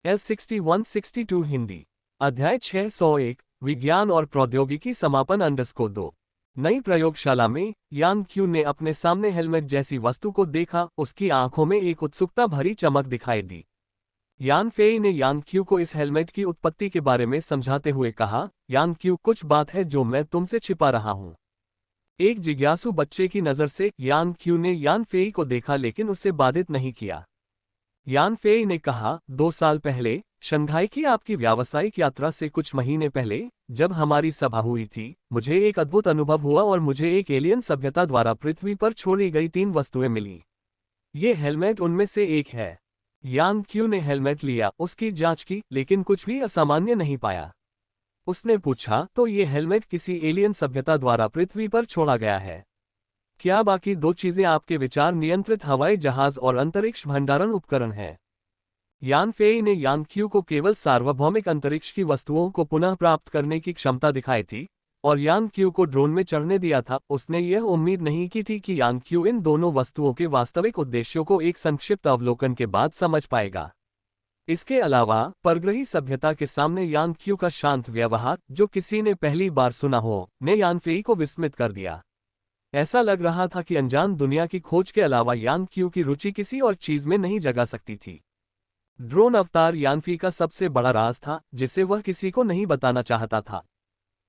L6162 Hindi. अध्याय 601 विज्ञान और प्रौद्योगिकी समापन _2। नई प्रयोगशाला में यान क्यू ने अपने सामने हेलमेट जैसी वस्तु को देखा। उसकी आंखों में एक उत्सुकता भरी चमक दिखाई दी। यान फेई ने यान क्यू को इस हेलमेट की उत्पत्ति के बारे में समझाते हुए कहा, यान क्यू, कुछ बात है जो मैं तुमसे छिपा रहा हूं। एक जिज्ञासु बच्चे की नज़र से यान क्यू ने यान फेई को देखा, लेकिन उसे बाधित नहीं किया। यान फेई ने कहा, 2 साल पहले शंघाई की आपकी व्यावसायिक यात्रा से कुछ महीने पहले जब हमारी सभा हुई थी, मुझे एक अद्भुत अनुभव हुआ और मुझे एक एलियन सभ्यता द्वारा पृथ्वी पर छोड़ी गई 3 वस्तुएं मिली। ये हेलमेट उनमें से एक है। यान क्यू ने हेलमेट लिया, उसकी जांच की, लेकिन कुछ भी असामान्य नहीं पाया। उसने पूछा, तो ये हेलमेट किसी एलियन सभ्यता द्वारा पृथ्वी पर छोड़ा गया है? क्या बाकी 2 चीजें आपके विचार नियंत्रित हवाई जहाज और अंतरिक्ष भंडारण उपकरण हैं? यान फेई ने यान क्यू को केवल सार्वभौमिक अंतरिक्ष की वस्तुओं को पुनः प्राप्त करने की क्षमता दिखाई थी और यान क्यू को ड्रोन में चढ़ने दिया था। उसने यह उम्मीद नहीं की थी कि यान क्यू इन दोनों वस्तुओं के वास्तविक उद्देश्यों को एक संक्षिप्त अवलोकन के बाद समझ पाएगा। इसके अलावा परग्रही सभ्यता के सामने यान क्यू का शांत व्यवहार, जो किसी ने पहली बार सुना हो, ने यान फेई को विस्मित कर दिया। ऐसा लग रहा था कि अनजान दुनिया की खोज के अलावा यान क्यू की रुचि किसी और चीज में नहीं जगा सकती थी। ड्रोन अवतार यानफी का सबसे बड़ा राज था, जिसे वह किसी को नहीं बताना चाहता था।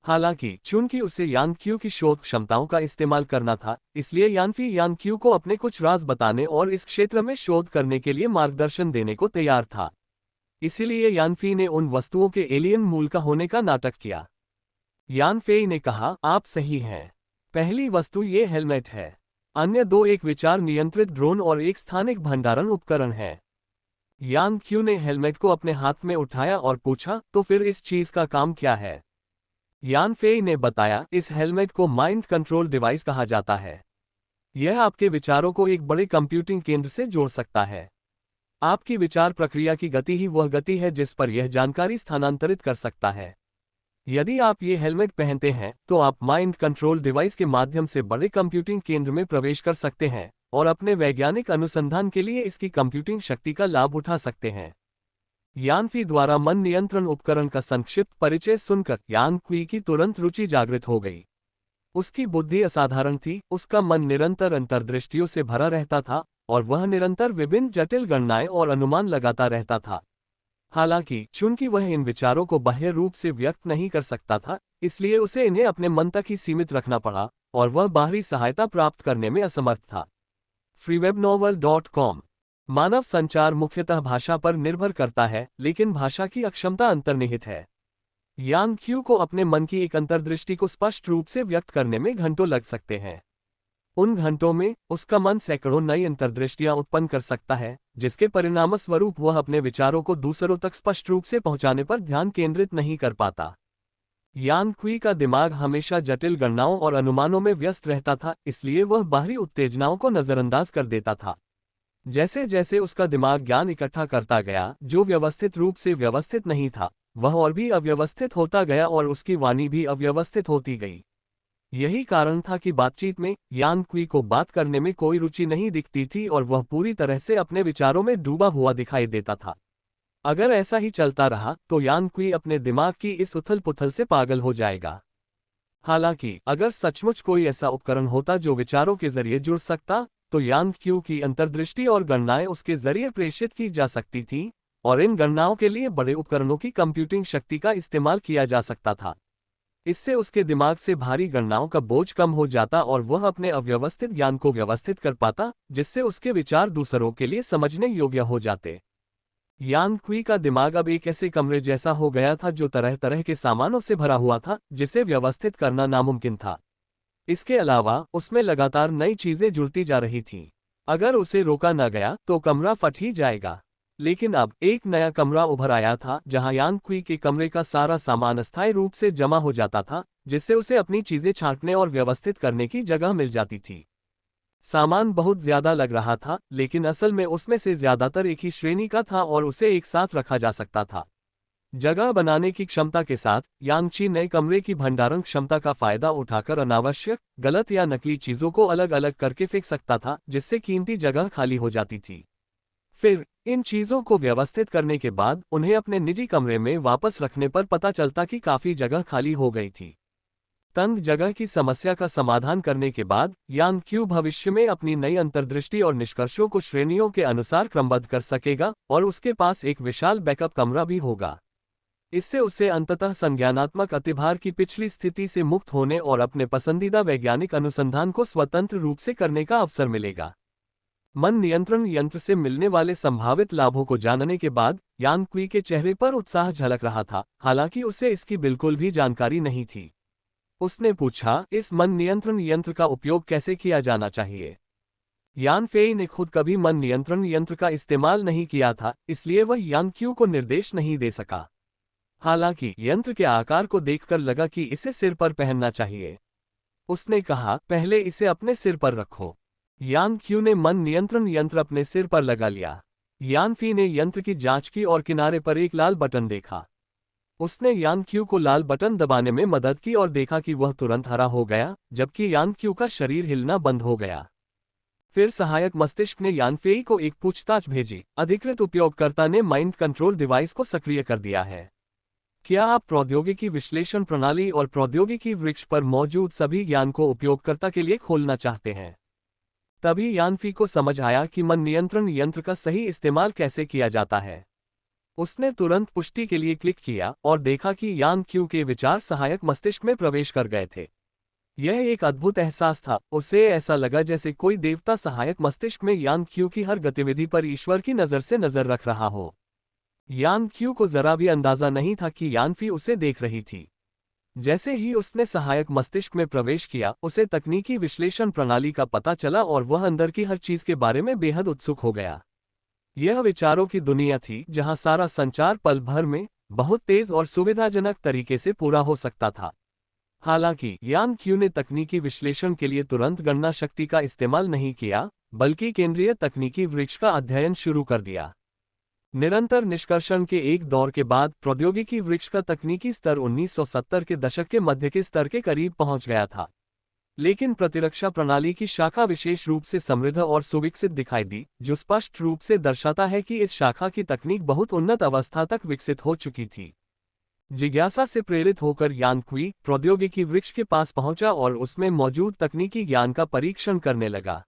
हालांकि चूंकि उसे यान क्यू की शोध क्षमताओं का इस्तेमाल करना था, इसलिए यानफी यान क्यू को अपने कुछ राज बताने और इस क्षेत्र में शोध करने के लिए मार्गदर्शन देने को तैयार था। इसीलिए यानफी ने उन वस्तुओं के एलियन मूल का होने का नाटक किया। यान फेई ने कहा, आप सही हैं। पहली वस्तु ये हेलमेट है। अन्य 2 एक विचार नियंत्रित ड्रोन और एक स्थानिक भंडारण उपकरण है। यान क्यू ने हेलमेट को अपने हाथ में उठाया और पूछा, तो फिर इस चीज का काम क्या है? यान फेई ने बताया, इस हेलमेट को माइंड कंट्रोल डिवाइस कहा जाता है। यह आपके विचारों को एक बड़े कंप्यूटिंग केंद्र से जोड़ सकता है। आपकी विचार प्रक्रिया की गति ही वह गति है जिस पर यह जानकारी स्थानांतरित कर सकता है। यदि आप ये हेलमेट पहनते हैं, तो आप माइंड कंट्रोल डिवाइस के माध्यम से बड़े कंप्यूटिंग केंद्र में प्रवेश कर सकते हैं और अपने वैज्ञानिक अनुसंधान के लिए इसकी कंप्यूटिंग शक्ति का लाभ उठा सकते हैं। यानफी द्वारा मन नियंत्रण उपकरण का संक्षिप्त परिचय सुनकर यान क्वी की तुरंत रुचि जागृत हो गई। उसकी बुद्धि असाधारण थी, उसका मन निरंतर अंतर्दृष्टियों से भरा रहता था और वह निरंतर विभिन्न जटिल गणनाएं और अनुमान लगाता रहता था। हालांकि चूंकि वह इन विचारों को बाह्य रूप से व्यक्त नहीं कर सकता था, इसलिए उसे इन्हें अपने मन तक ही सीमित रखना पड़ा और वह बाहरी सहायता प्राप्त करने में असमर्थ था। freewebnovel.com। मानव संचार मुख्यतः भाषा पर निर्भर करता है, लेकिन भाषा की अक्षमता अंतर्निहित है। यान क्यू को अपने मन की एक अंतर्दृष्टि को स्पष्ट रूप से व्यक्त करने में घंटों लग सकते हैं। उन घंटों में उसका मन सैकड़ों नई अंतर्दृष्टियां उत्पन्न कर सकता है, जिसके परिणामस्वरूप वह अपने विचारों को दूसरों तक स्पष्ट रूप से पहुंचाने पर ध्यान केंद्रित नहीं कर पाता। यान क्वी का दिमाग हमेशा जटिल गणनाओं और अनुमानों में व्यस्त रहता था, इसलिए वह बाहरी उत्तेजनाओं को नजरअंदाज कर देता था। जैसे जैसे उसका दिमाग ज्ञान इकट्ठा करता गया जो व्यवस्थित रूप से व्यवस्थित नहीं था, वह और भी अव्यवस्थित होता गया और उसकी वाणी भी अव्यवस्थित होती गई। यही कारण था कि बातचीत में यान क्वी को बात करने में कोई रुचि नहीं दिखती थी और वह पूरी तरह से अपने विचारों में डूबा हुआ दिखाई देता था। अगर ऐसा ही चलता रहा तो यान क्वी अपने दिमाग की इस उथल पुथल से पागल हो जाएगा। हालांकि अगर सचमुच कोई ऐसा उपकरण होता जो विचारों के जरिए जुड़ सकता, तो यान क्यू की अंतर्दृष्टि और गणनाएं उसके जरिए प्रेषित की जा सकती थीं और इन गणनाओं के लिए बड़े उपकरणों की कंप्यूटिंग शक्ति का इस्तेमाल किया जा सकता था। इससे उसके दिमाग से भारी गणनाओं का बोझ कम हो जाता और वह अपने अव्यवस्थित ज्ञान को व्यवस्थित कर पाता, जिससे उसके विचार दूसरों के लिए समझने योग्य हो जाते। यान क्वी का दिमाग अब एक ऐसे कमरे जैसा हो गया था जो तरह तरह के सामानों से भरा हुआ था, जिसे व्यवस्थित करना नामुमकिन था। इसके अलावा उसमें लगातार नई चीजें जुड़ती जा रही थीं। अगर उसे रोका न गया तो कमरा फट ही जाएगा। लेकिन अब एक नया कमरा उभर आया था जहां यान क्वी के कमरे का सारा सामान अस्थायी रूप से जमा हो जाता था, जिससे उसे अपनी चीजें छांटने और व्यवस्थित करने की जगह मिल जाती थी। सामान बहुत ज्यादा लग रहा था, लेकिन असल में उसमें से ज्यादातर एक ही श्रेणी का था और उसे एक साथ रखा जा सकता था। जगह बनाने की क्षमता के साथ यांगची नए कमरे की भंडारण क्षमता का फायदा उठाकर अनावश्यक, गलत या नकली चीजों को अलग अलग करके फेंक सकता था, जिससे कीमती जगह खाली हो जाती थी। फिर इन चीजों को व्यवस्थित करने के बाद उन्हें अपने निजी कमरे में वापस रखने पर पता चलता कि काफी जगह खाली हो गई थी। तंग जगह की समस्या का समाधान करने के बाद यान क्यू भविष्य में अपनी नई अंतर्दृष्टि और निष्कर्षों को श्रेणियों के अनुसार क्रमबद्ध कर सकेगा और उसके पास एक विशाल बैकअप कमरा भी होगा। इससे उसे अंततः संज्ञानात्मक अतिभार की पिछली स्थिति से मुक्त होने और अपने पसंदीदा वैज्ञानिक अनुसंधान को स्वतंत्र रूप से करने का अवसर मिलेगा। मन नियंत्रण यंत्र से मिलने वाले संभावित लाभों को जानने के बाद यान क्वी के चेहरे पर उत्साह झलक रहा था, हालांकि उसे इसकी बिल्कुल भी जानकारी नहीं थी। उसने पूछा, इस मन नियंत्रण यंत्र का उपयोग कैसे किया जाना चाहिए? यान फेई ने खुद कभी मन नियंत्रण यंत्र का इस्तेमाल नहीं किया था, इसलिए वह यान क्यू को निर्देश नहीं दे सका। हालांकि यंत्र के आकार को देखकर लगा कि इसे सिर पर पहनना चाहिए। उसने कहा, पहले इसे अपने सिर पर रखो। यान क्यू ने मन नियंत्रण यंत्र अपने सिर पर लगा लिया। यान फी ने यंत्र की जांच की और किनारे पर एक लाल बटन देखा। उसने यान क्यू को लाल बटन दबाने में मदद की और देखा कि वह तुरंत हरा हो गया, जबकि यान क्यू का शरीर हिलना बंद हो गया। फिर सहायक मस्तिष्क ने यान फेई को एक पूछताछ भेजी। अधिकृत उपयोगकर्ता ने माइंड कंट्रोल डिवाइस को सक्रिय कर दिया है। क्या आप प्रौद्योगिकी विश्लेषण प्रणाली और प्रौद्योगिकी वृक्ष पर मौजूद सभी ज्ञान को उपयोगकर्ता के लिए खोलना चाहते हैं? तभी यान फी को समझ आया कि मन नियंत्रण यंत्र का सही इस्तेमाल कैसे किया जाता है। उसने तुरंत पुष्टि के लिए क्लिक किया और देखा कि यान क्यू के विचार सहायक मस्तिष्क में प्रवेश कर गए थे। यह एक अद्भुत एहसास था। उसे ऐसा लगा जैसे कोई देवता सहायक मस्तिष्क में यान क्यू की हर गतिविधि पर ईश्वर की नज़र से नज़र रख रहा हो। यान क्यू को जरा भी अंदाजा नहीं था कि यान फी उसे देख रही थी। जैसे ही उसने सहायक मस्तिष्क में प्रवेश किया, उसे तकनीकी विश्लेषण प्रणाली का पता चला और वह अंदर की हर चीज के बारे में बेहद उत्सुक हो गया। यह विचारों की दुनिया थी जहां सारा संचार पल भर में बहुत तेज और सुविधाजनक तरीके से पूरा हो सकता था। हालांकि यान क्यू ने तकनीकी विश्लेषण के लिए तुरंत गणना शक्ति का इस्तेमाल नहीं किया, बल्कि केंद्रीय तकनीकी वृक्ष का अध्ययन शुरू कर दिया। निरंतर निष्कर्षण के एक दौर के बाद प्रौद्योगिकी वृक्ष का तकनीकी स्तर 1970 के दशक के मध्य के स्तर के करीब पहुंच गया था। लेकिन प्रतिरक्षा प्रणाली की शाखा विशेष रूप से समृद्ध और सुविकसित दिखाई दी, जो स्पष्ट रूप से दर्शाता है कि इस शाखा की तकनीक बहुत उन्नत अवस्था तक विकसित हो चुकी थी। जिज्ञासा से प्रेरित होकर यान क्वी प्रौद्योगिकी वृक्ष के पास पहुंचा और उसमें मौजूद तकनीकी ज्ञान का परीक्षण करने लगा।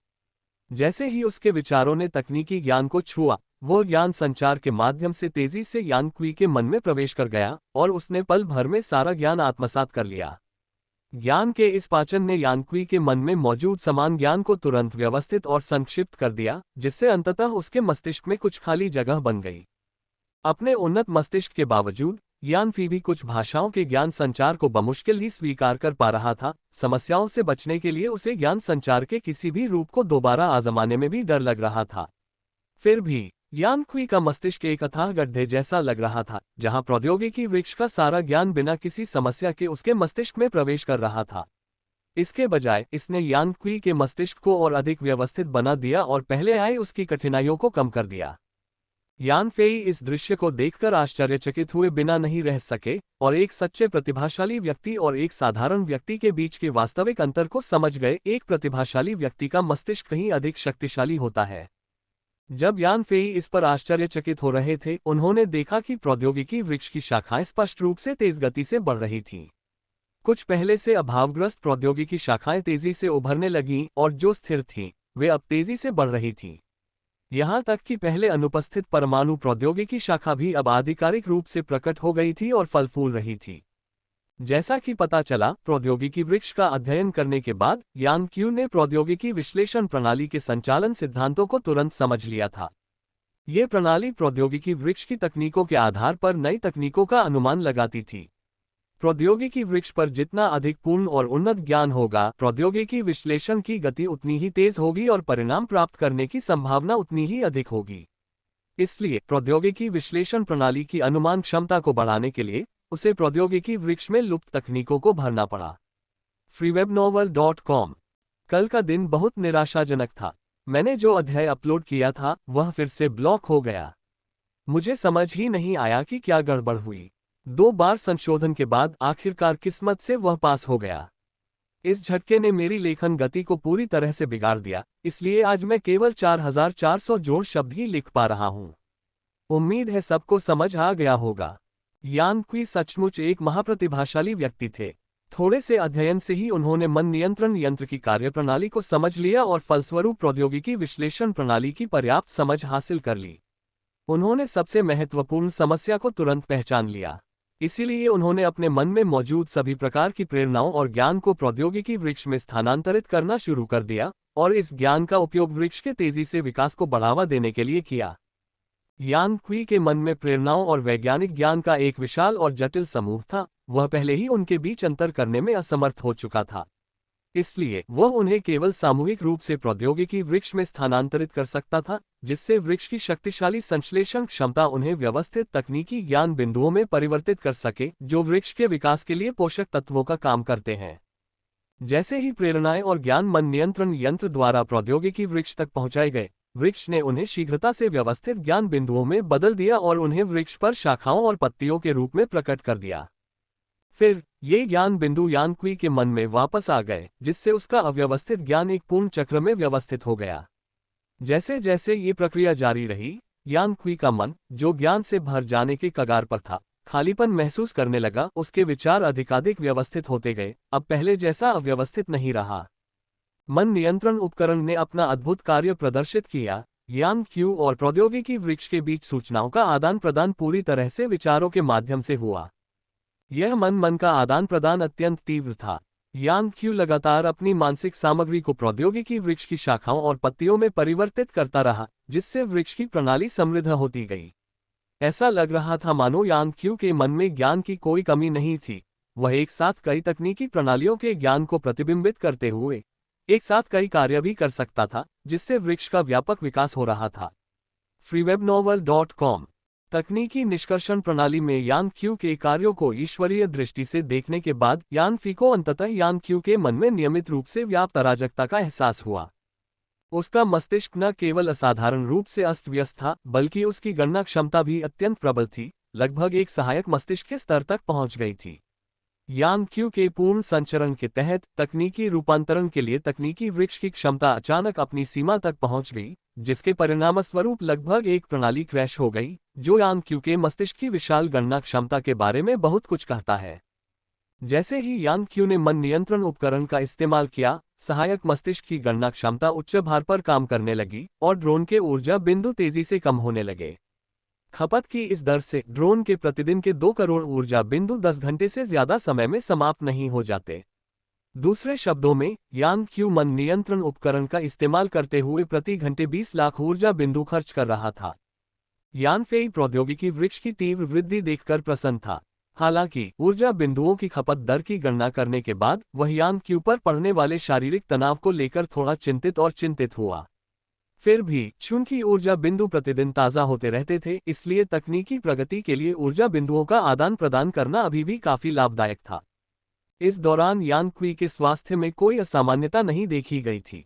जैसे ही उसके विचारों ने तकनीकी ज्ञान को छुआ, वो ज्ञान संचार के माध्यम से तेजी से यान क्वी के मन में प्रवेश कर गया और उसने पल भर में सारा ज्ञान आत्मसात कर लिया। ज्ञान के इस पाचन ने यान क्वी के मन में मौजूद समान ज्ञान को तुरंत व्यवस्थित और संक्षिप्त कर दिया, जिससे अंततः उसके मस्तिष्क में कुछ खाली जगह बन गई। अपने उन्नत मस्तिष्क के बावजूद यान फी भी कुछ भाषाओं के ज्ञान संचार को बमुश्किल ही स्वीकार कर पा रहा था। समस्याओं से बचने के लिए उसे ज्ञान संचार के किसी भी रूप को दोबारा आजमाने में भी डर लग रहा था। फिर भी यान क्वी का मस्तिष्क एक अथाह गड्ढे जैसा लग रहा था, जहां प्रौद्योगिकी वृक्ष का सारा ज्ञान बिना किसी समस्या के उसके मस्तिष्क में प्रवेश कर रहा था। इसके बजाय इसने यान क्वी के मस्तिष्क को और अधिक व्यवस्थित बना दिया और पहले आए उसकी कठिनाइयों को कम कर दिया। यान फेई इस दृश्य को देखकर आश्चर्यचकित हुए बिना नहीं रह सके और एक सच्चे प्रतिभाशाली व्यक्ति और एक साधारण व्यक्ति के बीच के वास्तविक अंतर को समझ गए। एक प्रतिभाशाली व्यक्ति का मस्तिष्क कहीं अधिक शक्तिशाली होता है। जब यान फेई इस पर आश्चर्यचकित हो रहे थे, उन्होंने देखा कि प्रौद्योगिकी वृक्ष की शाखाएं स्पष्ट रूप से तेज गति से बढ़ रही थीं। कुछ पहले से अभावग्रस्त प्रौद्योगिकी शाखाएं तेजी से उभरने लगीं और जो स्थिर थीं, वे अब तेजी से बढ़ रही थीं। यहां तक कि पहले अनुपस्थित परमाणु प्रौद्योगिकी शाखा भी अब आधिकारिक रूप से प्रकट हो गई थी और फल फूल रही थी। जैसा कि पता चला, प्रौद्योगिकी वृक्ष का अध्ययन करने के बाद यान क्यू ने प्रौद्योगिकी विश्लेषण प्रणाली के संचालन सिद्धांतों को तुरंत समझ लिया था। ये प्रणाली प्रौद्योगिकी वृक्ष की तकनीकों के आधार पर नई तकनीकों का अनुमान लगाती थी। प्रौद्योगिकी वृक्ष पर जितना अधिक पूर्ण और उन्नत ज्ञान होगा, प्रौद्योगिकी विश्लेषण की गति उतनी ही तेज होगी और परिणाम प्राप्त करने की संभावना उतनी ही अधिक होगी। इसलिए प्रौद्योगिकी विश्लेषण प्रणाली की अनुमान क्षमता को बढ़ाने के लिए उसे प्रौद्योगिकी वृक्ष में लुप्त तकनीकों को भरना पड़ा। freewebnovel.com। कल का दिन बहुत निराशाजनक था। मैंने जो अध्याय अपलोड किया था वह फिर से ब्लॉक हो गया। मुझे समझ ही नहीं आया कि क्या गड़बड़ हुई। 2 बार संशोधन के बाद आखिरकार किस्मत से वह पास हो गया। इस झटके ने मेरी लेखन गति को पूरी तरह से बिगाड़ दिया, इसलिए आज मैं केवल 4400 जोड़ शब्द ही लिख पा रहा हूँ। उम्मीद है सबको समझ आ गया होगा। यान क्वी सचमुच एक महाप्रतिभाशाली व्यक्ति थे। थोड़े से अध्ययन से ही उन्होंने मन नियंत्रण यंत्र की कार्यप्रणाली को समझ लिया और फलस्वरूप प्रौद्योगिकी विश्लेषण प्रणाली की पर्याप्त समझ हासिल कर ली। उन्होंने सबसे महत्वपूर्ण समस्या को तुरंत पहचान लिया। इसीलिए उन्होंने अपने मन में मौजूद सभी प्रकार की प्रेरणाओं और ज्ञान को प्रौद्योगिकी वृक्ष में स्थानांतरित करना शुरू कर दिया और इस ज्ञान का उपयोग वृक्ष के तेजी से विकास को बढ़ावा देने के लिए किया। यान क्वी के मन में प्रेरणाओं और वैज्ञानिक ज्ञान का एक विशाल और जटिल समूह था। वह पहले ही उनके बीच अंतर करने में असमर्थ हो चुका था। इसलिए वह उन्हें केवल सामूहिक रूप से प्रौद्योगिकी वृक्ष में स्थानांतरित कर सकता था, जिससे वृक्ष की शक्तिशाली संश्लेषण क्षमता उन्हें व्यवस्थित तकनीकी ज्ञान बिंदुओं में परिवर्तित कर सके, जो वृक्ष के विकास के लिए पोषक तत्वों का काम करते हैं। जैसे ही प्रेरणाएं और ज्ञान मन नियंत्रण यंत्र द्वारा प्रौद्योगिकी वृक्ष तक पहुंचाए गए, वृक्ष ने उन्हें शीघ्रता से व्यवस्थित ज्ञान बिंदुओं में बदल दिया और उन्हें वृक्ष पर शाखाओं और पत्तियों के रूप में प्रकट कर दिया। फिर ये ज्ञान बिंदु यान क्वी के मन में वापस आ गए, जिससे उसका अव्यवस्थित ज्ञान एक पूर्ण चक्र में व्यवस्थित हो गया। जैसे जैसे ये प्रक्रिया जारी रही, यान क्वी का मन, जो ज्ञान से भर जाने के कगार पर था, खालीपन महसूस करने लगा। उसके विचार अधिकाधिक व्यवस्थित होते गए, अब पहले जैसा अव्यवस्थित नहीं रहा। मन नियंत्रण उपकरण ने अपना अद्भुत कार्य प्रदर्शित किया। यान क्यू और प्रौद्योगिकी वृक्ष के बीच सूचनाओं का आदान प्रदान पूरी तरह से विचारों के माध्यम से हुआ। यह मन का आदान प्रदान अत्यंत तीव्र था। यान क्यू लगातार अपनी मानसिक सामग्री को प्रौद्योगिकी वृक्ष की शाखाओं और पत्तियों में परिवर्तित करता रहा, जिससे वृक्ष की प्रणाली समृद्ध होती गई। ऐसा लग रहा था मानो यान क्यू के मन में ज्ञान की कोई कमी नहीं थी। वह एक साथ कई तकनीकी प्रणालियों के ज्ञान को प्रतिबिंबित करते हुए एक साथ कई कार्य भी कर सकता था, जिससे वृक्ष का व्यापक विकास हो रहा था। freewebnovel.com तकनीकी निष्कर्षण प्रणाली में यान क्यू के कार्यों को ईश्वरीय दृष्टि से देखने के बाद यान फी को अंततः यान क्यू के मन में नियमित रूप से व्याप्त अराजकता का एहसास हुआ। उसका मस्तिष्क न केवल असाधारण रूप से अस्त व्यस्त था, बल्कि उसकी गणना क्षमता भी अत्यंत प्रबल थी, लगभग एक सहायक मस्तिष्क के स्तर तक पहुंच गई थी। यान क्यू के पूर्ण संचरण के तहत तकनीकी रूपांतरण के लिए तकनीकी वृक्ष की क्षमता अचानक अपनी सीमा तक पहुंच गई, जिसके परिणामस्वरूप लगभग एक प्रणाली क्रैश हो गई, जो यान क्यू के मस्तिष्क की विशाल गणना क्षमता के बारे में बहुत कुछ कहता है। जैसे ही यान क्यू ने मन नियंत्रण उपकरण का इस्तेमाल किया, सहायक मस्तिष्क की गणना क्षमता उच्च भार पर काम करने लगी और ड्रोन के ऊर्जा बिंदु तेजी से कम होने लगे। खपत की इस दर से ड्रोन के प्रतिदिन के 2 करोड़ ऊर्जा बिंदु 10 घंटे से ज्यादा समय में समाप्त नहीं हो जाते। दूसरे शब्दों में, यान क्यू मन नियंत्रण उपकरण का इस्तेमाल करते हुए प्रति घंटे 20 लाख ऊर्जा बिंदु खर्च कर रहा था। यान फेई प्रौद्योगिकी वृक्ष की तीव्र वृद्धि देखकर प्रसन्न था। हालांकि ऊर्जा बिंदुओं की खपत दर की गणना करने के बाद वह यान क्यू पर पड़ने वाले शारीरिक तनाव को लेकर थोड़ा चिंतित हुआ। फिर भी चूंकि ऊर्जा बिंदु प्रतिदिन ताज़ा होते रहते थे, इसलिए तकनीकी प्रगति के लिए ऊर्जा बिंदुओं का आदान प्रदान करना अभी भी काफी लाभदायक था। इस दौरान यान क्वी के स्वास्थ्य में कोई असामान्यता नहीं देखी गई थी।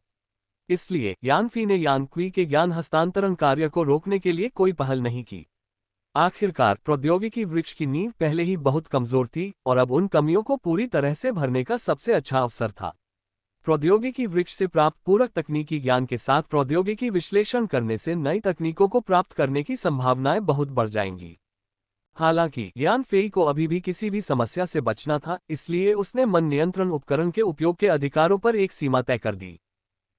इसलिए यान फी ने यान क्वी के ज्ञान हस्तांतरण कार्य को रोकने के लिए कोई पहल नहीं की। आखिरकार प्रौद्योगिकी वृक्ष की नींव पहले ही बहुत कमजोर थी और अब उन कमियों को पूरी तरह से भरने का सबसे अच्छा अवसर था। प्रौद्योगिकी वृक्ष से प्राप्त पूरक तकनीकी ज्ञान के साथ प्रौद्योगिकी विश्लेषण करने से नई तकनीकों को प्राप्त करने की संभावनाएं बहुत बढ़ जाएंगी। हालांकि यान फेई को अभी भी किसी भी समस्या से बचना था, इसलिए उसने मन नियंत्रण उपकरण के उपयोग के अधिकारों पर एक सीमा तय कर दी।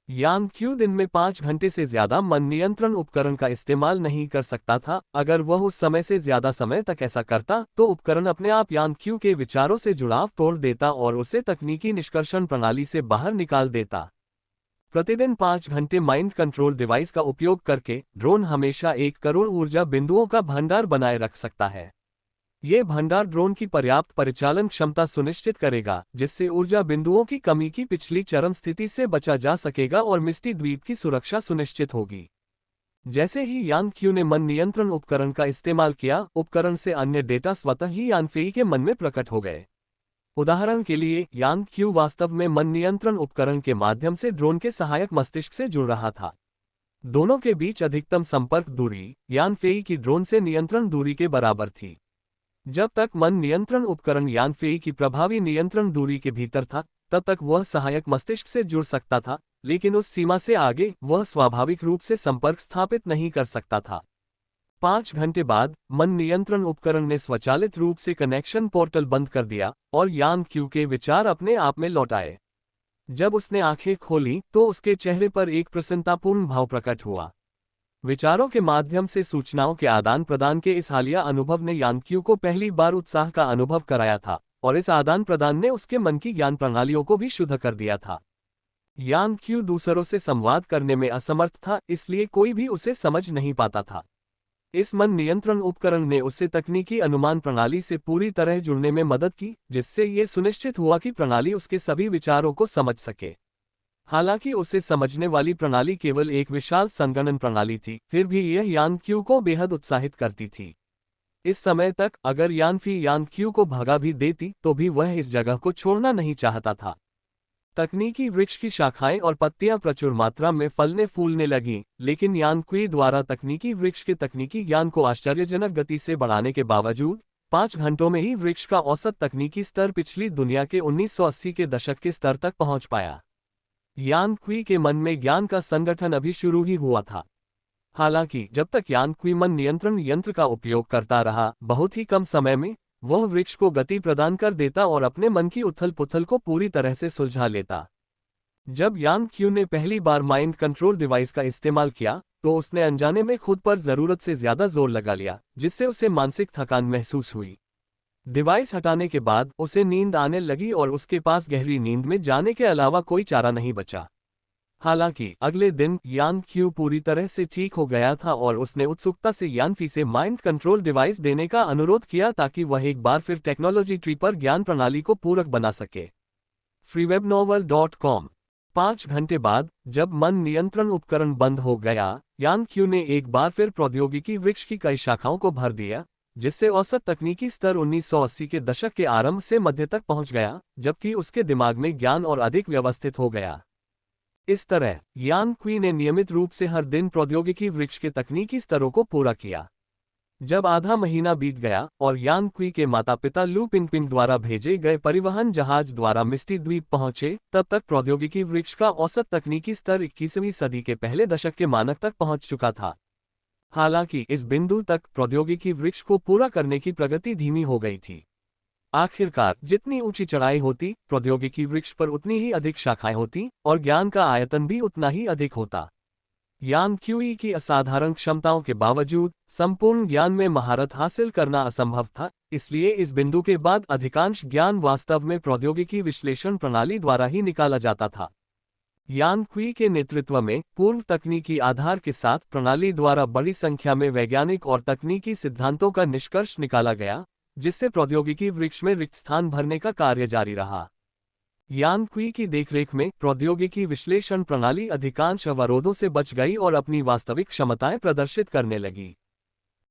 यान क्यू दिन में 5 घंटे से ज्यादा मन नियंत्रण उपकरण का इस्तेमाल नहीं कर सकता था। अगर वह उस समय से ज्यादा समय तक ऐसा करता, तो उपकरण अपने आप यान क्यू के विचारों से जुड़ाव तोड़ देता और उसे तकनीकी निष्कर्षण प्रणाली से बाहर निकाल देता। प्रतिदिन 5 घंटे माइंड कंट्रोल डिवाइस का उपयोग करके ड्रोन हमेशा 1 करोड़ ऊर्जा बिंदुओं का भंडार बनाए रख सकता है। ये भंडार ड्रोन की पर्याप्त परिचालन क्षमता सुनिश्चित करेगा, जिससे ऊर्जा बिंदुओं की कमी की पिछली चरम स्थिति से बचा जा सकेगा और मिस्टी द्वीप की सुरक्षा सुनिश्चित होगी। जैसे ही यान क्यू ने मन नियंत्रण उपकरण का इस्तेमाल किया, उपकरण से अन्य डेटा स्वतः ही यान फेई के मन में प्रकट हो गए। उदाहरण के लिए, यान क्यू वास्तव में मन नियंत्रण उपकरण के माध्यम से ड्रोन के सहायक मस्तिष्क से जुड़ रहा था। दोनों के बीच अधिकतम संपर्क दूरी यान फेई की ड्रोन से नियंत्रण दूरी के बराबर थी। जब तक मन नियंत्रण उपकरण यान फेई की प्रभावी नियंत्रण दूरी के भीतर था, तब तक वह सहायक मस्तिष्क से जुड़ सकता था, लेकिन उस सीमा से आगे वह स्वाभाविक रूप से संपर्क स्थापित नहीं कर सकता था। 5 घंटे बाद मन नियंत्रण उपकरण ने स्वचालित रूप से कनेक्शन पोर्टल बंद कर दिया और यान क्यू के विचार अपने आप में लौट आए। जब उसने आंखें खोली तो उसके चेहरे पर एक प्रसन्नतापूर्ण भाव प्रकट हुआ। विचारों के माध्यम से सूचनाओं के आदान प्रदान के इस हालिया अनुभव ने यान क्यू को पहली बार उत्साह का अनुभव कराया था, और इस आदान प्रदान ने उसके मन की ज्ञान प्रणालियों को भी शुद्ध कर दिया था। यान क्यू दूसरों से संवाद करने में असमर्थ था, इसलिए कोई भी उसे समझ नहीं पाता था। इस मन नियंत्रण उपकरण ने उसे तकनीकी अनुमान प्रणाली से पूरी तरह जुड़ने में मदद की, जिससे ये सुनिश्चित हुआ कि प्रणाली उसके सभी विचारों को समझ सके। हालांकि उसे समझने वाली प्रणाली केवल एक विशाल संगणन प्रणाली थी, फिर भी यह यान क्यू को बेहद उत्साहित करती थी। इस समय तक अगर यान फी यान क्यू को भगा भी देती तो भी वह इस जगह को छोड़ना नहीं चाहता था। तकनीकी वृक्ष की शाखाएं और पत्तियां प्रचुर मात्रा में फलने फूलने लगीं, लेकिन यान क्वी द्वारा तकनीकी वृक्ष के तकनीकी ज्ञान को आश्चर्यजनक गति से बढ़ाने के बावजूद 5 घंटों में ही वृक्ष का औसत तकनीकी स्तर पिछली दुनिया के 1980 के दशक के स्तर तक पहुंच पाया। यान क्वी के मन में ज्ञान का संगठन अभी शुरू ही हुआ था। हालांकि जब तक यान क्वी मन नियंत्रण यंत्र का उपयोग करता रहा, बहुत ही कम समय में वह वृक्ष को गति प्रदान कर देता और अपने मन की उथल पुथल को पूरी तरह से सुलझा लेता। जब यान क्यू ने पहली बार माइंड कंट्रोल डिवाइस का इस्तेमाल किया तो उसने अनजाने में खुद पर जरूरत से ज्यादा जोर लगा लिया, जिससे उसे मानसिक थकान महसूस हुई। डिवाइस हटाने के बाद उसे नींद आने लगी और उसके पास गहरी नींद में जाने के अलावा कोई चारा नहीं बचा। हालांकि अगले दिन यान क्यू पूरी तरह से ठीक हो गया था और उसने उत्सुकता से यान फी से माइंड कंट्रोल डिवाइस देने का अनुरोध किया ताकि वह एक बार फिर टेक्नोलॉजी ट्री पर ज्ञान प्रणाली को पूरक बना सके। freewebnovel.com 5 घंटे बाद जब मन नियंत्रण उपकरण बंद हो गया, यान क्यू ने एक बार फिर प्रौद्योगिकी वृक्ष की कई शाखाओं को भर दिया, जिससे औसत तकनीकी स्तर 1980 के दशक के आरंभ से मध्य तक पहुंच गया, जबकि उसके दिमाग में ज्ञान और अधिक व्यवस्थित हो गया। इस तरह यान क्वी ने नियमित रूप से हर दिन प्रौद्योगिकी वृक्ष के तकनीकी स्तरों को पूरा किया। जब आधा महीना बीत गया और यान क्वी के माता पिता लू पिनपिन द्वारा भेजे गए परिवहन जहाज द्वारा मिस्टी द्वीप पहुंचे, तब तक प्रौद्योगिकी वृक्ष का औसत तकनीकी स्तर 21वीं सदी के पहले दशक के मानक तक पहुंच चुका था। हालांकि इस बिंदु तक प्रौद्योगिकी वृक्ष को पूरा करने की प्रगति धीमी हो गई थी। आखिरकार जितनी ऊंची चढ़ाई होती, प्रौद्योगिकी वृक्ष पर उतनी ही अधिक शाखाएं होती और ज्ञान का आयतन भी उतना ही अधिक होता। यान क्यूई की असाधारण क्षमताओं के बावजूद संपूर्ण ज्ञान में महारत हासिल करना असंभव था, इसलिए इस बिंदु के बाद अधिकांश ज्ञान वास्तव में प्रौद्योगिकी विश्लेषण प्रणाली द्वारा ही निकाला जाता था। यान क्वी के नेतृत्व में पूर्व तकनीकी आधार के साथ प्रणाली द्वारा बड़ी संख्या में वैज्ञानिक और तकनीकी सिद्धांतों का निष्कर्ष निकाला गया, जिससे प्रौद्योगिकी वृक्ष में रिक्त स्थान भरने का कार्य जारी रहा। यान क्वी की देखरेख में प्रौद्योगिकी विश्लेषण प्रणाली अधिकांश अवरोधों से बच गई और अपनी वास्तविक क्षमताएं प्रदर्शित करने लगी।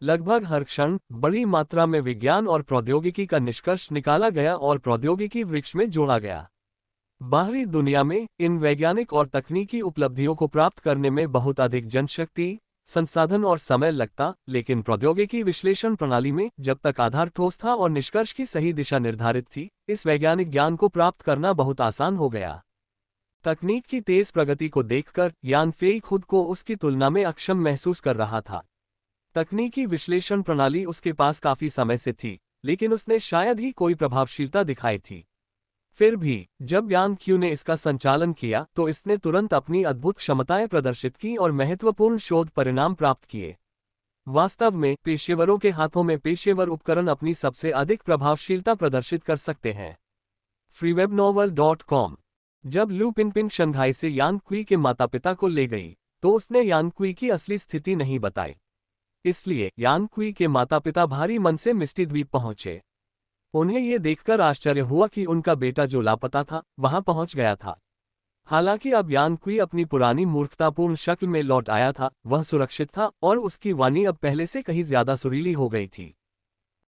लगभग हर क्षण बड़ी मात्रा में विज्ञान और प्रौद्योगिकी का निष्कर्ष निकाला गया और प्रौद्योगिकी वृक्ष में जोड़ा गया। बाहरी दुनिया में इन वैज्ञानिक और तकनीकी उपलब्धियों को प्राप्त करने में बहुत अधिक जनशक्ति, संसाधन और समय लगता, लेकिन प्रौद्योगिकी विश्लेषण प्रणाली में जब तक आधार ठोस था और निष्कर्ष की सही दिशा निर्धारित थी, इस वैज्ञानिक ज्ञान को प्राप्त करना बहुत आसान हो गया। तकनीक की तेज प्रगति को देखकर यान फेई खुद को उसकी तुलना में अक्षम महसूस कर रहा था। तकनीकी विश्लेषण प्रणाली उसके पास काफी समय से थी, लेकिन उसने शायद ही कोई प्रभावशीलता दिखाई थी। फिर भी जब यान क्यू ने इसका संचालन किया तो इसने तुरंत अपनी अद्भुत क्षमताएं प्रदर्शित की और महत्वपूर्ण शोध परिणाम प्राप्त किए। वास्तव में पेशेवरों के हाथों में पेशेवर उपकरण अपनी सबसे अधिक प्रभावशीलता प्रदर्शित कर सकते हैं। freewebnovel.com जब लू पिनपिन शंघाई से यान क्वी के माता पिता को ले गई तो उसने यान क्वी की असली स्थिति नहीं बताई, इसलिए यान क्वी के माता पिता भारी मन से मिस्टी द्वीप पहुंचे। उन्हें यह देखकर आश्चर्य हुआ कि उनका बेटा जो लापता था वहां पहुंच गया था। हालांकि अब यान क्वी अपनी पुरानी मूर्खतापूर्ण शक्ल में लौट आया था, वह सुरक्षित था और उसकी वाणी अब पहले से कहीं ज्यादा सुरीली हो गई थी।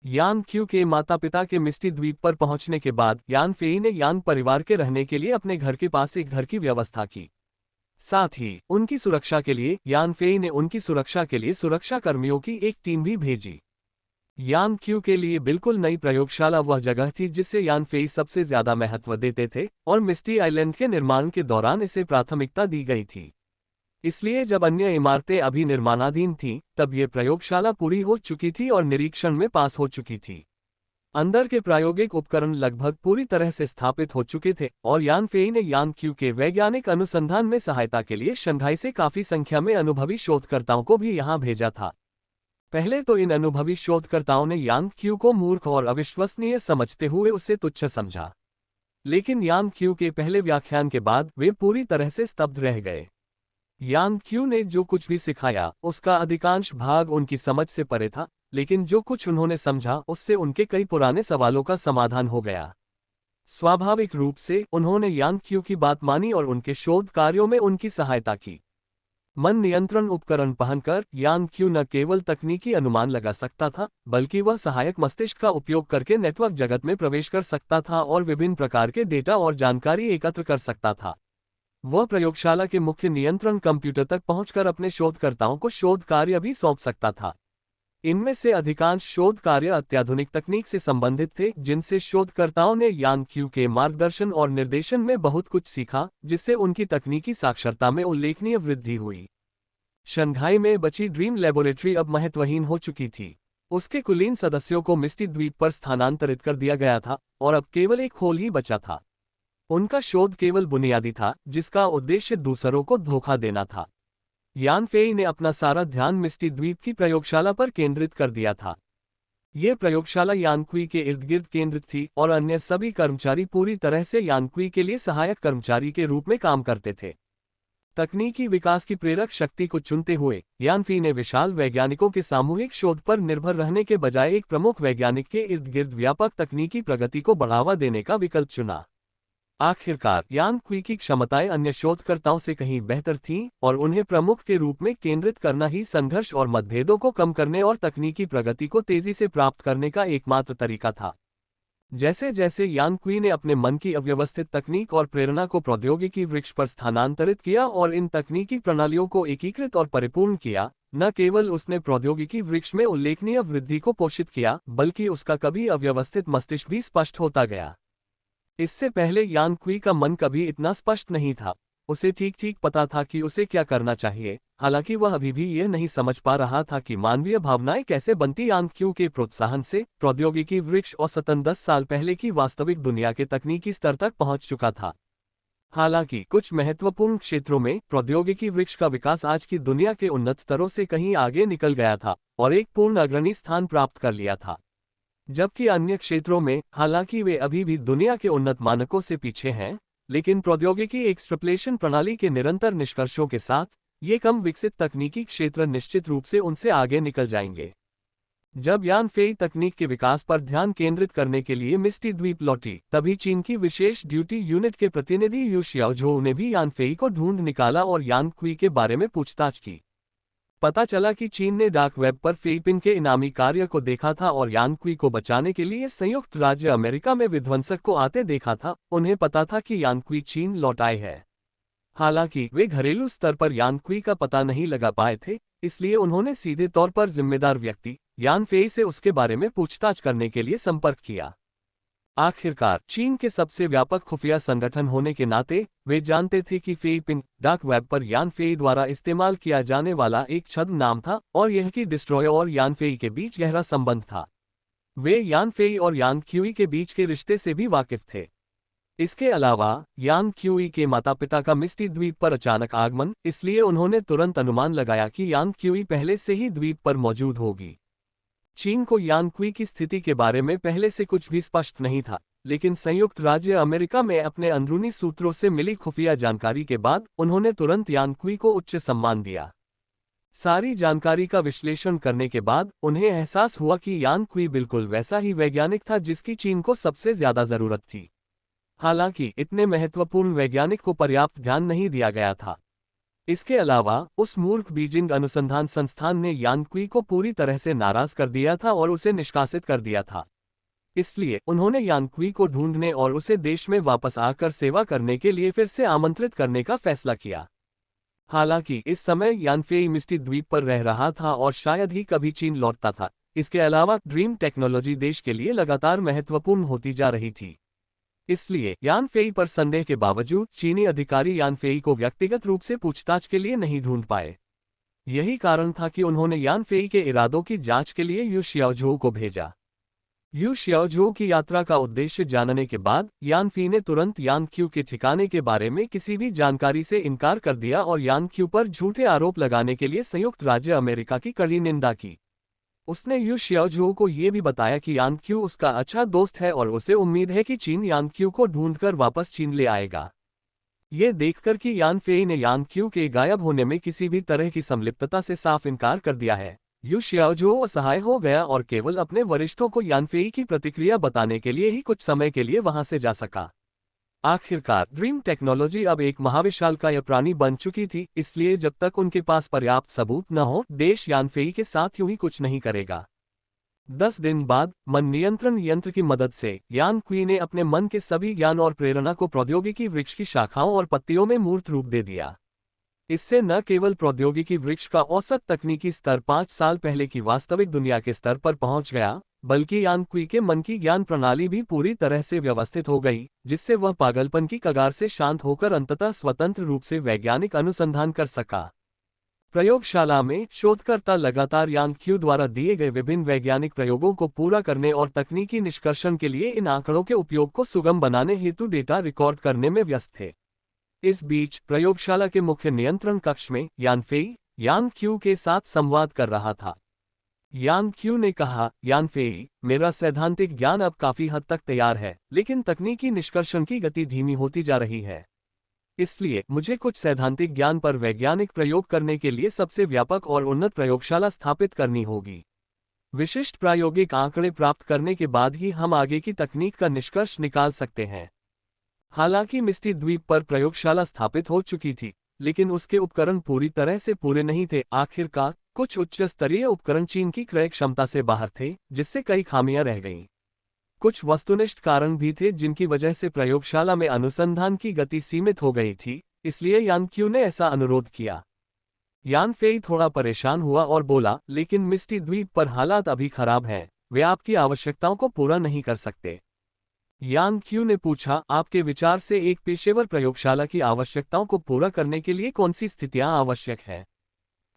यान क्यू के माता पिता के मिस्टी द्वीप पर पहुंचने के बाद यान फेई ने यान परिवार के रहने के लिए अपने घर के पास एक घर की व्यवस्था की। साथ ही उनकी सुरक्षा के लिए यान फेई ने उनकी सुरक्षा के लिए सुरक्षा कर्मियों की एक टीम भी भेजी। यान क्यू के लिए बिल्कुल नई प्रयोगशाला वह जगह थी जिसे यान फेई सबसे ज्यादा महत्व देते थे और मिस्टी आइलैंड के निर्माण के दौरान इसे प्राथमिकता दी गई थी। इसलिए जब अन्य इमारतें अभी निर्माणाधीन थीं, तब ये प्रयोगशाला पूरी हो चुकी थी और निरीक्षण में पास हो चुकी थी। अंदर के प्रायोगिक उपकरण लगभग पूरी तरह से स्थापित हो चुके थे और यान फेई ने यान क्यू के वैज्ञानिक अनुसंधान में सहायता के लिए शंघाई से काफी संख्या में अनुभवी शोधकर्ताओं को भी यहां भेजा था। पहले तो इन अनुभवी शोधकर्ताओं ने यान क्यू को मूर्ख और अविश्वसनीय समझते हुए उसे तुच्छ समझा, लेकिन यान क्यू के पहले व्याख्यान के बाद वे पूरी तरह से स्तब्ध रह गए। यान क्यू ने जो कुछ भी सिखाया उसका अधिकांश भाग उनकी समझ से परे था, लेकिन जो कुछ उन्होंने समझा उससे उनके कई पुराने सवालों का समाधान हो गया। स्वाभाविक रूप से उन्होंने यान क्यू की बात मानी और उनके शोध कार्यों में उनकी सहायता की। मन नियंत्रण उपकरण पहनकर यान क्यू न केवल तकनीकी अनुमान लगा सकता था, बल्कि वह सहायक मस्तिष्क का उपयोग करके नेटवर्क जगत में प्रवेश कर सकता था और विभिन्न प्रकार के डेटा और जानकारी एकत्र कर सकता था। वह प्रयोगशाला के मुख्य नियंत्रण कंप्यूटर तक पहुंचकर अपने शोधकर्ताओं को शोध कार्य भी सौंप सकता था। इनमें से अधिकांश शोध कार्य अत्याधुनिक तकनीक से संबंधित थे, जिनसे शोधकर्ताओं ने यान क्यू के मार्गदर्शन और निर्देशन में बहुत कुछ सीखा, जिससे उनकी तकनीकी साक्षरता में उल्लेखनीय वृद्धि हुई। शंघाई में बची ड्रीम लेबोरेटरी अब महत्वहीन हो चुकी थी। उसके कुलीन सदस्यों को मिस्टी द्वीप पर स्थानांतरित कर दिया गया था और अब केवल एक होल ही बचा था। उनका शोध केवल बुनियादी था, जिसका उद्देश्य दूसरों को धोखा देना था। यान फेई ने अपना सारा ध्यान मिस्टी द्वीप की प्रयोगशाला पर केंद्रित कर दिया था। यह प्रयोगशाला यानक्वी के इर्द गिर्द केंद्रित थी और अन्य सभी कर्मचारी पूरी तरह से यानक्वी के लिए सहायक कर्मचारी के रूप में काम करते थे। तकनीकी विकास की प्रेरक शक्ति को चुनते हुए यानफी ने विशाल वैज्ञानिकों के सामूहिक शोध पर निर्भर रहने के बजाय एक प्रमुख वैज्ञानिक के इर्द गिर्द व्यापक तकनीकी प्रगति को बढ़ावा देने का विकल्प चुना। आखिरकार यान क्वी की क्षमताएं अन्य शोधकर्ताओं से कहीं बेहतर थीं और उन्हें प्रमुख के रूप में केंद्रित करना ही संघर्ष और मतभेदों को कम करने और तकनीकी प्रगति को तेजी से प्राप्त करने का एकमात्र तरीका था। जैसे जैसे यान क्वी ने अपने मन की अव्यवस्थित तकनीक और प्रेरणा को प्रौद्योगिकी वृक्ष पर स्थानांतरित किया और इन तकनीकी प्रणालियों को एकीकृत और परिपूर्ण किया, न केवल उसने प्रौद्योगिकी वृक्ष में उल्लेखनीय वृद्धि को पोषित किया, बल्कि उसका कभी अव्यवस्थित मस्तिष्क भी स्पष्ट होता गया। इससे पहले यान क्वी का मन कभी इतना स्पष्ट नहीं था। उसे ठीक ठीक पता था कि उसे क्या करना चाहिए, हालांकि वह अभी भी यह नहीं समझ पा रहा था कि मानवीय भावनाएं कैसे बनती। यान क्यू के प्रोत्साहन से प्रौद्योगिकी वृक्ष औसतन 10 साल पहले की वास्तविक दुनिया के तकनीकी स्तर तक पहुंच चुका था। हालांकि कुछ महत्वपूर्ण क्षेत्रों में प्रौद्योगिकी वृक्ष का विकास आज की दुनिया के उन्नत स्तरों से कहीं आगे निकल गया था और एक पूर्ण अग्रणी स्थान प्राप्त कर लिया था, जबकि अन्य क्षेत्रों में हालांकि वे अभी भी दुनिया के उन्नत मानकों से पीछे हैं, लेकिन प्रौद्योगिकी एक्सट्रपलेशन प्रणाली के निरंतर निष्कर्षों के साथ ये कम विकसित तकनीकी क्षेत्र निश्चित रूप से उनसे आगे निकल जाएंगे। जब यान फेई तकनीक के विकास पर ध्यान केंद्रित करने के लिए मिस्टी द्वीप लौटी, तभी चीन की विशेष ड्यूटी यूनिट के प्रतिनिधि यू शियाओझोउ ने भी यान फेई को ढूंढ निकाला और यान क्वी के बारे में पूछताछ की। पता चला कि चीन ने डार्क वेब पर फेईपिन के इनामी कार्य को देखा था और यान क्वी को बचाने के लिए संयुक्त राज्य अमेरिका में विध्वंसक को आते देखा था। उन्हें पता था कि यान क्वी चीन लौट आए हैं। हालांकि वे घरेलू स्तर पर यान क्वी का पता नहीं लगा पाए थे, इसलिए उन्होंने सीधे तौर पर जिम्मेदार व्यक्ति यान फेई से उसके बारे में पूछताछ करने के लिए संपर्क किया। आखिरकार चीन के सबसे व्यापक खुफिया संगठन होने के नाते वे जानते थे कि फेईपिन डार्क वेब पर यान फेई द्वारा इस्तेमाल किया जाने वाला एक छद्म नाम था और यह कि डिस्ट्रॉयर और यान फेई के बीच गहरा संबंध था। वे यान फेई और यान क्यूई के बीच के रिश्ते से भी वाकिफ थे। इसके अलावा यान क्यूई के माता पिता का मिस्टी द्वीप पर अचानक आगमन, इसलिए उन्होंने तुरंत अनुमान लगाया कि यान क्यूई पहले से ही द्वीप पर मौजूद होगी। चीन को यान क्वी की स्थिति के बारे में पहले से कुछ भी स्पष्ट नहीं था, लेकिन संयुक्त राज्य अमेरिका में अपने अंदरूनी सूत्रों से मिली खुफिया जानकारी के बाद उन्होंने तुरंत यान क्वी को उच्च सम्मान दिया। सारी जानकारी का विश्लेषण करने के बाद उन्हें एहसास हुआ कि यान क्वी बिल्कुल वैसा ही वैज्ञानिक था जिसकी चीन को सबसे ज्यादा जरूरत थी। हालांकि इतने महत्वपूर्ण वैज्ञानिक को पर्याप्त ध्यान नहीं दिया गया था। इसके अलावा उस मूर्ख बीजिंग अनुसंधान संस्थान ने यान क्वी को पूरी तरह से नाराज कर दिया था और उसे निष्कासित कर दिया था। इसलिए उन्होंने यान क्वी को ढूंढने और उसे देश में वापस आकर सेवा करने के लिए फिर से आमंत्रित करने का फैसला किया। हालांकि इस समय यान फेई मिस्टी द्वीप पर रह रहा था और शायद ही कभी चीन लौटता था। इसके अलावा ड्रीम टेक्नोलॉजी देश के लिए लगातार महत्वपूर्ण होती जा रही थी। इसलिए यान फेई पर संदेह के बावजूद चीनी अधिकारी यान फेई को व्यक्तिगत रूप से पूछताछ के लिए नहीं ढूंढ पाए। यही कारण था कि उन्होंने यान फेई के इरादों की जांच के लिए यू शियाओझोउ को भेजा। यू शियाओझोउ की यात्रा का उद्देश्य जानने के बाद यान फी ने तुरंत यान क्यू के ठिकाने के बारे में किसी भी जानकारी से इनकार कर दिया और यान क्यू पर झूठे आरोप लगाने के लिए संयुक्त राज्य अमेरिका की कड़ी निंदा की। उसने यू शियाओझोउ को ये भी बताया कि यान क्यू उसका अच्छा दोस्त है और उसे उम्मीद है कि चीन यान क्यू को ढूंढकर वापस चीन ले आएगा। ये देखकर कि यान फेई ने यान क्यू के गायब होने में किसी भी तरह की संलिप्तता से साफ इनकार कर दिया है, यू शियाओझोउ असहाय हो गया और केवल अपने वरिष्ठों को यान फेई की प्रतिक्रिया बताने के लिए ही कुछ समय के लिए वहां से जा सका। आखिरकार ड्रीम टेक्नोलॉजी अब एक महाविशालकाय प्राणी बन चुकी थी, इसलिए जब तक उनके पास पर्याप्त सबूत न हो, देश यान फेई के साथ यूं ही कुछ नहीं करेगा। 10 दिन बाद मन नियंत्रण यंत्र की मदद से यान क्वी ने अपने मन के सभी ज्ञान और प्रेरणा को प्रौद्योगिकी वृक्ष की शाखाओं और पत्तियों में मूर्त रूप दे दिया। इससे न केवल प्रौद्योगिकी वृक्ष का औसत तकनीकी स्तर 5 साल पहले की वास्तविक दुनिया के स्तर पर पहुंच गया, बल्कि यान क्वी के मन की ज्ञान प्रणाली भी पूरी तरह से व्यवस्थित हो गई, जिससे वह पागलपन की कगार से शांत होकर अंततः स्वतंत्र रूप से वैज्ञानिक अनुसंधान कर सका। प्रयोगशाला में शोधकर्ता लगातार यान क्यू द्वारा दिए गए विभिन्न वैज्ञानिक प्रयोगों को पूरा करने और तकनीकी निष्कर्षण के लिए इन आंकड़ों के उपयोग को सुगम बनाने हेतु डेटा रिकॉर्ड करने में व्यस्त थे। इस बीच प्रयोगशाला के मुख्य नियंत्रण कक्ष में यान फेई यान क्यू के साथ संवाद कर रहा था। यान क्यू ने कहा, यान फेई, मेरा सैद्धांतिक ज्ञान अब काफी हद तक तैयार है, लेकिन तकनीकी निष्कर्षण की गति धीमी होती जा रही है। इसलिए मुझे कुछ सैद्धांतिक ज्ञान पर वैज्ञानिक प्रयोग करने के लिए सबसे व्यापक और उन्नत प्रयोगशाला स्थापित करनी होगी। विशिष्ट प्रायोगिक आंकड़े प्राप्त करने के बाद ही हम आगे की तकनीक का निष्कर्ष निकाल सकते हैं। हालांकि मिस्टी द्वीप पर प्रयोगशाला स्थापित हो चुकी थी, लेकिन उसके उपकरण पूरी तरह से पूरे नहीं थे। आखिरकार कुछ उच्च स्तरीय उपकरण चीन की क्रय क्षमता से बाहर थे, जिससे कई खामियां रह गईं। कुछ वस्तुनिष्ठ कारण भी थे जिनकी वजह से प्रयोगशाला में अनुसंधान की गति सीमित हो गई थी, इसलिए यान क्यू ने ऐसा अनुरोध किया। यान फेई थोड़ा परेशान हुआ और बोला, लेकिन मिस्टी द्वीप पर हालात अभी खराब हैं, वे आपकी आवश्यकताओं को पूरा नहीं कर सकते। यान क्यू ने पूछा, आपके विचार से एक पेशेवर प्रयोगशाला की आवश्यकताओं को पूरा करने के लिए कौन सी स्थितियां आवश्यक है?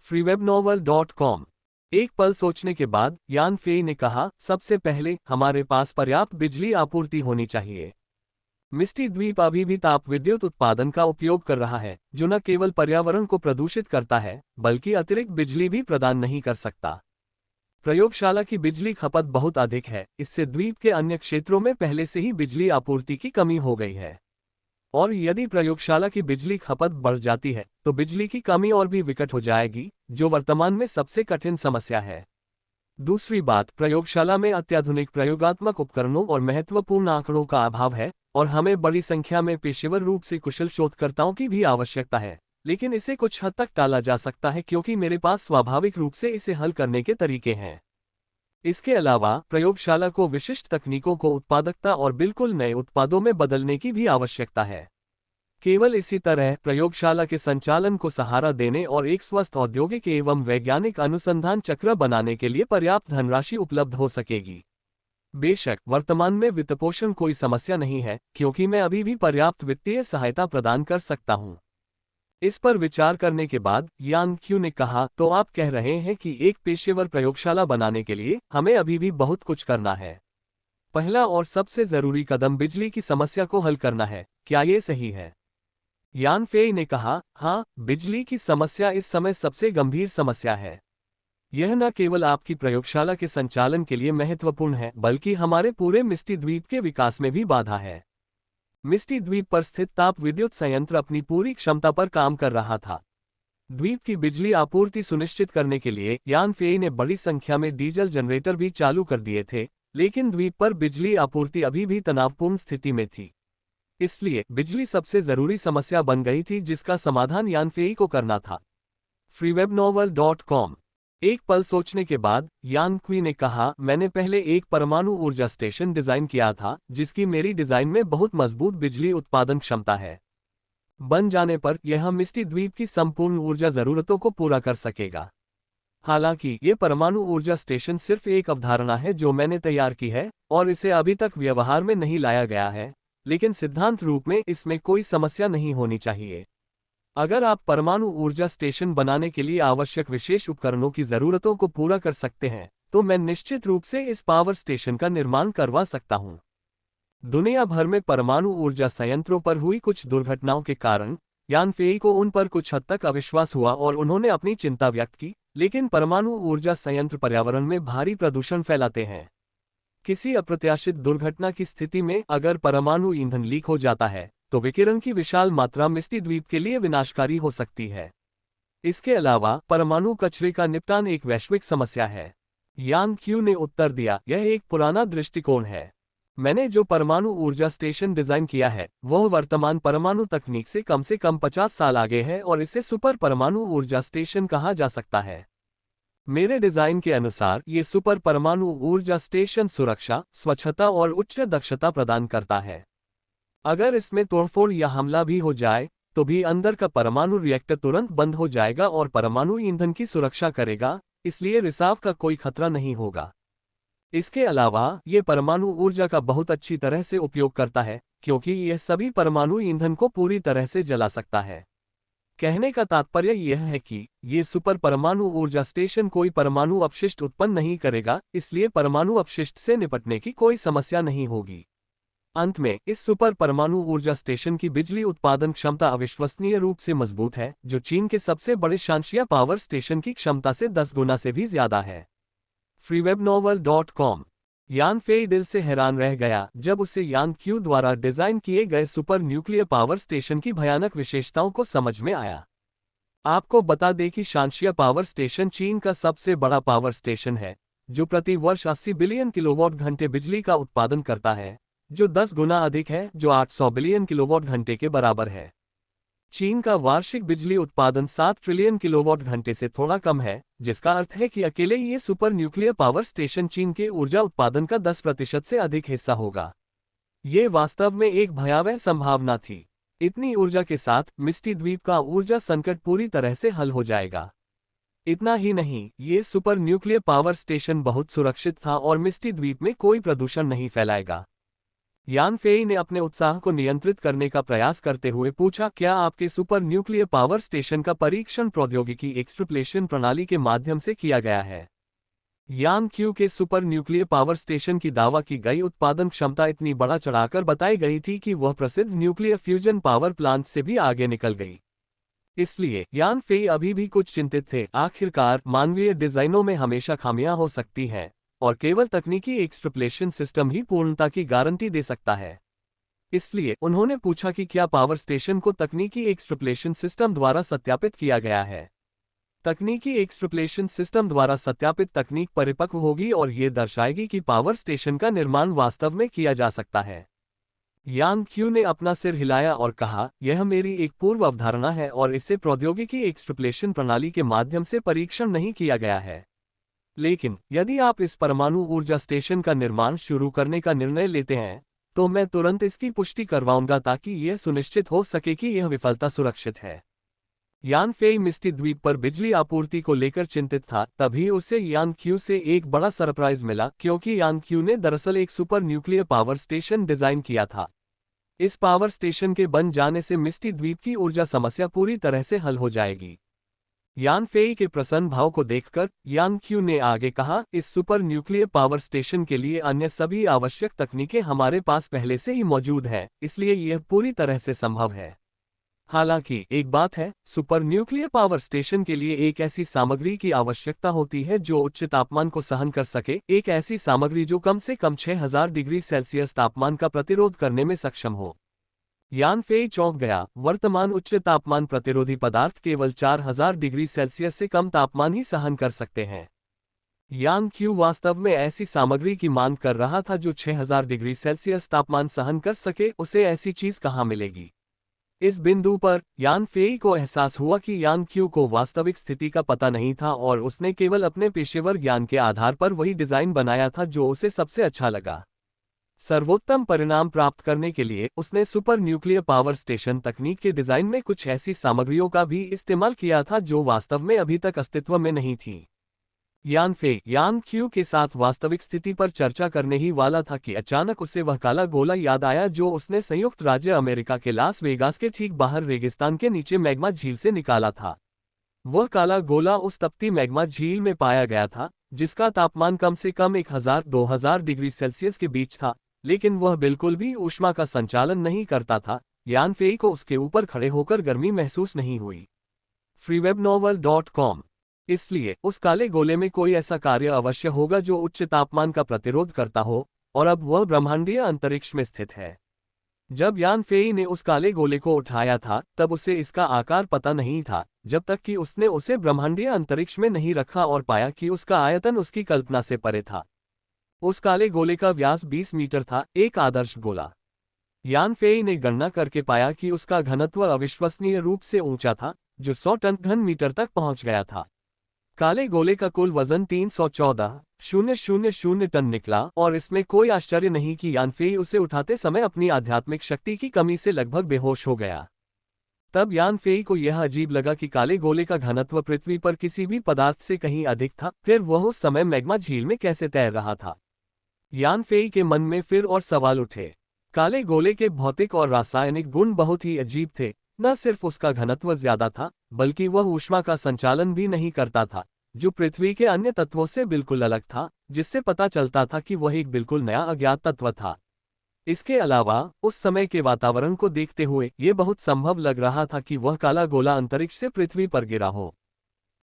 freewebnovel.com। एक पल सोचने के बाद यान फेई ने कहा, सबसे पहले हमारे पास पर्याप्त बिजली आपूर्ति होनी चाहिए। मिस्टी द्वीप अभी भी ताप विद्युत उत्पादन का उपयोग कर रहा है, जो न केवल पर्यावरण को प्रदूषित करता है, बल्कि अतिरिक्त बिजली भी प्रदान नहीं कर सकता। प्रयोगशाला की बिजली खपत बहुत अधिक है, इससे द्वीप के अन्य क्षेत्रों में पहले से ही बिजली आपूर्ति की कमी हो गई है। और यदि प्रयोगशाला की बिजली खपत बढ़ जाती है, तो बिजली की कमी और भी विकट हो जाएगी, जो वर्तमान में सबसे कठिन समस्या है। दूसरी बात, प्रयोगशाला में अत्याधुनिक प्रयोगात्मक उपकरणों और महत्वपूर्ण आंकड़ों का अभाव है, और हमें बड़ी संख्या में पेशेवर रूप से कुशल शोधकर्ताओं की भी आवश्यकता है। लेकिन इसे कुछ हद तक टाला जा सकता है क्योंकि मेरे पास स्वाभाविक रूप से इसे हल करने के तरीके हैं। इसके अलावा प्रयोगशाला को विशिष्ट तकनीकों को उत्पादकता और बिल्कुल नए उत्पादों में बदलने की भी आवश्यकता है। केवल इसी तरह प्रयोगशाला के संचालन को सहारा देने और एक स्वस्थ औद्योगिक एवं वैज्ञानिक अनुसंधान चक्र बनाने के लिए पर्याप्त धनराशि उपलब्ध हो सकेगी। बेशक वर्तमान में वित्तपोषण कोई समस्या नहीं है, क्योंकि मैं अभी भी पर्याप्त वित्तीय सहायता प्रदान कर सकता हूं। इस पर विचार करने के बाद यान क्यू ने कहा, तो आप कह रहे हैं कि एक पेशेवर प्रयोगशाला बनाने के लिए हमें अभी भी बहुत कुछ करना है। पहला और सबसे जरूरी कदम बिजली की समस्या को हल करना है, क्या ये सही है? यान फेई ने कहा, हाँ, बिजली की समस्या इस समय सबसे गंभीर समस्या है। यह न केवल आपकी प्रयोगशाला के संचालन के लिए महत्वपूर्ण है, बल्कि हमारे पूरे मिस्टी द्वीप के विकास में भी बाधा है। मिस्टी द्वीप पर स्थित ताप विद्युत संयंत्र अपनी पूरी क्षमता पर काम कर रहा था। द्वीप की बिजली आपूर्ति सुनिश्चित करने के लिए यान फेई ने बड़ी संख्या में डीजल जनरेटर भी चालू कर दिए थे, लेकिन द्वीप पर बिजली आपूर्ति अभी भी तनावपूर्ण स्थिति में थी। इसलिए बिजली सबसे जरूरी समस्या बन गई थी, जिसका समाधान यान फेई को करना था। freewebnovel.com। एक पल सोचने के बाद यान क्वी ने कहा, मैंने पहले एक परमाणु ऊर्जा स्टेशन डिजाइन किया था, जिसकी मेरी डिजाइन में बहुत मजबूत बिजली उत्पादन क्षमता है। बन जाने पर यह मिस्टी द्वीप की संपूर्ण ऊर्जा जरूरतों को पूरा कर सकेगा। हालांकि ये परमाणु ऊर्जा स्टेशन सिर्फ एक अवधारणा है जो मैंने तैयार की है, और इसे अभी तक व्यवहार में नहीं लाया गया है, लेकिन सिद्धांत रूप में इसमें कोई समस्या नहीं होनी चाहिए। अगर आप परमाणु ऊर्जा स्टेशन बनाने के लिए आवश्यक विशेष उपकरणों की जरूरतों को पूरा कर सकते हैं, तो मैं निश्चित रूप से इस पावर स्टेशन का निर्माण करवा सकता हूं। दुनिया भर में परमाणु ऊर्जा संयंत्रों पर हुई कुछ दुर्घटनाओं के कारण यान फेई को उन पर कुछ हद तक अविश्वास हुआ और उन्होंने अपनी चिंता व्यक्त की, लेकिन परमाणु ऊर्जा संयंत्र पर्यावरण में भारी प्रदूषण फैलाते हैं। किसी अप्रत्याशित दुर्घटना की स्थिति में अगर परमाणु ईंधन लीक हो जाता है, तो विकिरण की विशाल मात्रा मिस्टी द्वीप के लिए विनाशकारी हो सकती है। इसके अलावा परमाणु कचरे का निपटान एक वैश्विक समस्या है। यान क्यू ने उत्तर दिया, यह एक पुराना दृष्टिकोण है। मैंने जो परमाणु ऊर्जा स्टेशन डिजाइन किया है वह वर्तमान परमाणु तकनीक से कम 50 साल आगे है और इसे सुपर परमाणु ऊर्जा स्टेशन कहा जा सकता है। मेरे डिजाइन के अनुसार ये सुपर परमाणु ऊर्जा स्टेशन सुरक्षा, स्वच्छता और उच्च दक्षता प्रदान करता है। अगर इसमें तोड़फोड़ या हमला भी हो जाए तो भी अंदर का परमाणु रिएक्टर तुरंत बंद हो जाएगा और परमाणु ईंधन की सुरक्षा करेगा, इसलिए रिसाव का कोई खतरा नहीं होगा। इसके अलावा ये परमाणु ऊर्जा का बहुत अच्छी तरह से उपयोग करता है, क्योंकि यह सभी परमाणु ईंधन को पूरी तरह से जला सकता है। कहने का तात्पर्य यह है कि ये सुपर परमाणु ऊर्जा स्टेशन कोई परमाणु अपशिष्ट उत्पन्न नहीं करेगा, इसलिए परमाणु अपशिष्ट से निपटने की कोई समस्या नहीं होगी। अंत में इस सुपर परमाणु ऊर्जा स्टेशन की बिजली उत्पादन क्षमता अविश्वसनीय रूप से मजबूत है, जो चीन के सबसे बड़े शांशिया पावर स्टेशन की क्षमता से 10 गुना से भी ज्यादा है। freewebnovel.com। यान फेई दिल से हैरान रह गया जब उसे यान क्यू द्वारा डिजाइन किए गए सुपर न्यूक्लियर पावर स्टेशन की भयानक विशेषताओं को समझ में आया। आपको बता दें कि शांशिया पावर स्टेशन चीन का सबसे बड़ा पावर स्टेशन है, जो प्रति वर्ष 80 बिलियन किलोवाट घंटे बिजली का उत्पादन करता है, जो 10 गुना अधिक है, जो 800 बिलियन किलोवाट घंटे के बराबर है। चीन का वार्षिक बिजली उत्पादन 7 ट्रिलियन किलोवाट घंटे से थोड़ा कम है, जिसका अर्थ है कि अकेले ये सुपर न्यूक्लियर पावर स्टेशन चीन के ऊर्जा उत्पादन का 10% से अधिक हिस्सा होगा। ये वास्तव में एक भयावह संभावना थी। इतनी ऊर्जा के साथ मिस्टी द्वीप का ऊर्जा संकट पूरी तरह से हल हो जाएगा। इतना ही नहीं, ये सुपर न्यूक्लियर पावर स्टेशन बहुत सुरक्षित था और मिस्टी द्वीप में कोई प्रदूषण नहीं फैलाएगा। यान फेई ने अपने उत्साह को नियंत्रित करने का प्रयास करते हुए पूछा, क्या आपके सुपर न्यूक्लियर पावर स्टेशन का परीक्षण प्रौद्योगिकी एक्सट्रपलेशन प्रणाली के माध्यम से किया गया है? यान क्यू के सुपर न्यूक्लियर पावर स्टेशन की दावा की गई उत्पादन क्षमता इतनी बढ़ा चढ़ाकर बताई गई थी कि वह प्रसिद्ध न्यूक्लियर फ्यूजन पावर प्लांट से भी आगे निकल गई। इसलिए यान फेई अभी भी कुछ चिंतित थे। आखिरकार मानवीय डिजाइनों में हमेशा खामियां हो सकती हैं, और केवल तकनीकी एक्सट्रपलेशन सिस्टम ही पूर्णता की गारंटी दे सकता है। इसलिए उन्होंने पूछा कि क्या पावर स्टेशन को तकनीकी एक्सट्रपलेशन सिस्टम द्वारा सत्यापित किया गया है। तकनीकी एक्सट्रपलेशन सिस्टम द्वारा सत्यापित तकनीक परिपक्व होगी और ये दर्शाएगी कि पावर स्टेशन का निर्माण वास्तव में किया जा सकता है। यान क्यू ने अपना सिर हिलाया और कहा, यह मेरी एक पूर्व अवधारणा है और इसे प्रौद्योगिकी एक्सट्रपलेशन प्रणाली के माध्यम से परीक्षण नहीं किया गया है। लेकिन यदि आप इस परमाणु ऊर्जा स्टेशन का निर्माण शुरू करने का निर्णय लेते हैं, तो मैं तुरंत इसकी पुष्टि करवाऊंगा ताकि यह सुनिश्चित हो सके कि यह विफलता सुरक्षित है। यान फेई मिस्टी द्वीप पर बिजली आपूर्ति को लेकर चिंतित था। तभी उसे यान क्यू से एक बड़ा सरप्राइज मिला, क्योंकि यान क्यू ने दरअसल एक super nuclear power station design किया था। इस पावर स्टेशन के बन जाने से मिस्टी द्वीप की ऊर्जा समस्या पूरी तरह से हल हो जाएगी। यान फेई के प्रसन्न भाव को देखकर यान क्यू ने आगे कहा, इस सुपर न्यूक्लियर पावर स्टेशन के लिए अन्य सभी आवश्यक तकनीकें हमारे पास पहले से ही मौजूद हैं, इसलिए यह पूरी तरह से संभव है। हालांकि एक बात है, सुपर न्यूक्लियर पावर स्टेशन के लिए एक ऐसी सामग्री की आवश्यकता होती है जो उच्च तापमान को सहन कर सके, एक ऐसी सामग्री जो कम से कम 6000 डिग्री सेल्सियस तापमान का प्रतिरोध करने में सक्षम हो। यान फेई चौंक गया। वर्तमान उच्च तापमान प्रतिरोधी पदार्थ केवल 4000 डिग्री सेल्सियस से कम तापमान ही सहन कर सकते हैं। यान क्यू वास्तव में ऐसी सामग्री की मांग कर रहा था जो 6000 डिग्री सेल्सियस तापमान सहन कर सके। उसे ऐसी चीज कहाँ मिलेगी? इस बिंदु पर यान फेई को एहसास हुआ कि यान क्यू को वास्तविक स्थिति का पता नहीं था और उसने केवल अपने पेशेवर ज्ञान के आधार पर वही डिजाइन बनाया था जो उसे सबसे अच्छा लगा। सर्वोत्तम परिणाम प्राप्त करने के लिए उसने सुपर न्यूक्लियर पावर स्टेशन तकनीक के डिजाइन में कुछ ऐसी सामग्रियों का भी इस्तेमाल किया था जो वास्तव में अभी तक अस्तित्व में नहीं थी। यान फे यान क्यू के साथ वास्तविक स्थिति पर चर्चा करने ही वाला था कि अचानक उसे वह काला गोला याद आया जो उसने संयुक्त राज्य अमेरिका के लास वेगास के ठीक बाहर रेगिस्तान के नीचे मैग्मा झील से निकाला था। वह काला गोला उस तपती मैग्मा झील में पाया गया था, जिसका तापमान कम से कम 1000-2000 डिग्री सेल्सियस के बीच था, लेकिन वह बिल्कुल भी ऊष्मा का संचालन नहीं करता था। यान फेई को उसके ऊपर खड़े होकर गर्मी महसूस नहीं हुई। freewebnovel.com। इसलिए उस काले गोले में कोई ऐसा कार्य अवश्य होगा जो उच्च तापमान का प्रतिरोध करता हो, और अब वह ब्रह्मांडीय अंतरिक्ष में स्थित है। जब यान फेई ने उस काले गोले को उठाया था तब उसे इसका आकार पता नहीं था, जब तक कि उसने उसे ब्रह्मांडीय अंतरिक्ष में नहीं रखा और पाया कि उसका आयतन उसकी कल्पना से परे था। उस काले गोले का व्यास 20 मीटर था, एक आदर्श गोला। यान फेई ने गणना करके पाया कि उसका घनत्व अविश्वसनीय रूप से ऊंचा था, जो 100 टन घन मीटर तक पहुंच गया था। काले गोले का कुल वजन 314,000 टन निकला, और इसमें कोई आश्चर्य नहीं कि यान फेई उसे उठाते समय अपनी आध्यात्मिक शक्ति की कमी से लगभग बेहोश हो गया। तब यान फेई को यह अजीब लगा कि काले गोले का घनत्व पृथ्वी पर किसी भी पदार्थ से कहीं अधिक था, फिर वह उस समय मैग्मा झील में कैसे तैर रहा था। यान फेई के मन में फिर और सवाल उठे। काले गोले के भौतिक और रासायनिक गुण बहुत ही अजीब थे। न सिर्फ उसका घनत्व ज्यादा था, बल्कि वह ऊष्मा का संचालन भी नहीं करता था, जो पृथ्वी के अन्य तत्वों से बिल्कुल अलग था, जिससे पता चलता था कि वह एक बिल्कुल नया अज्ञात तत्व था। इसके अलावा उस समय के वातावरण को देखते हुए यह बहुत संभव लग रहा था कि वह काला गोला अंतरिक्ष से पृथ्वी पर गिरा हो।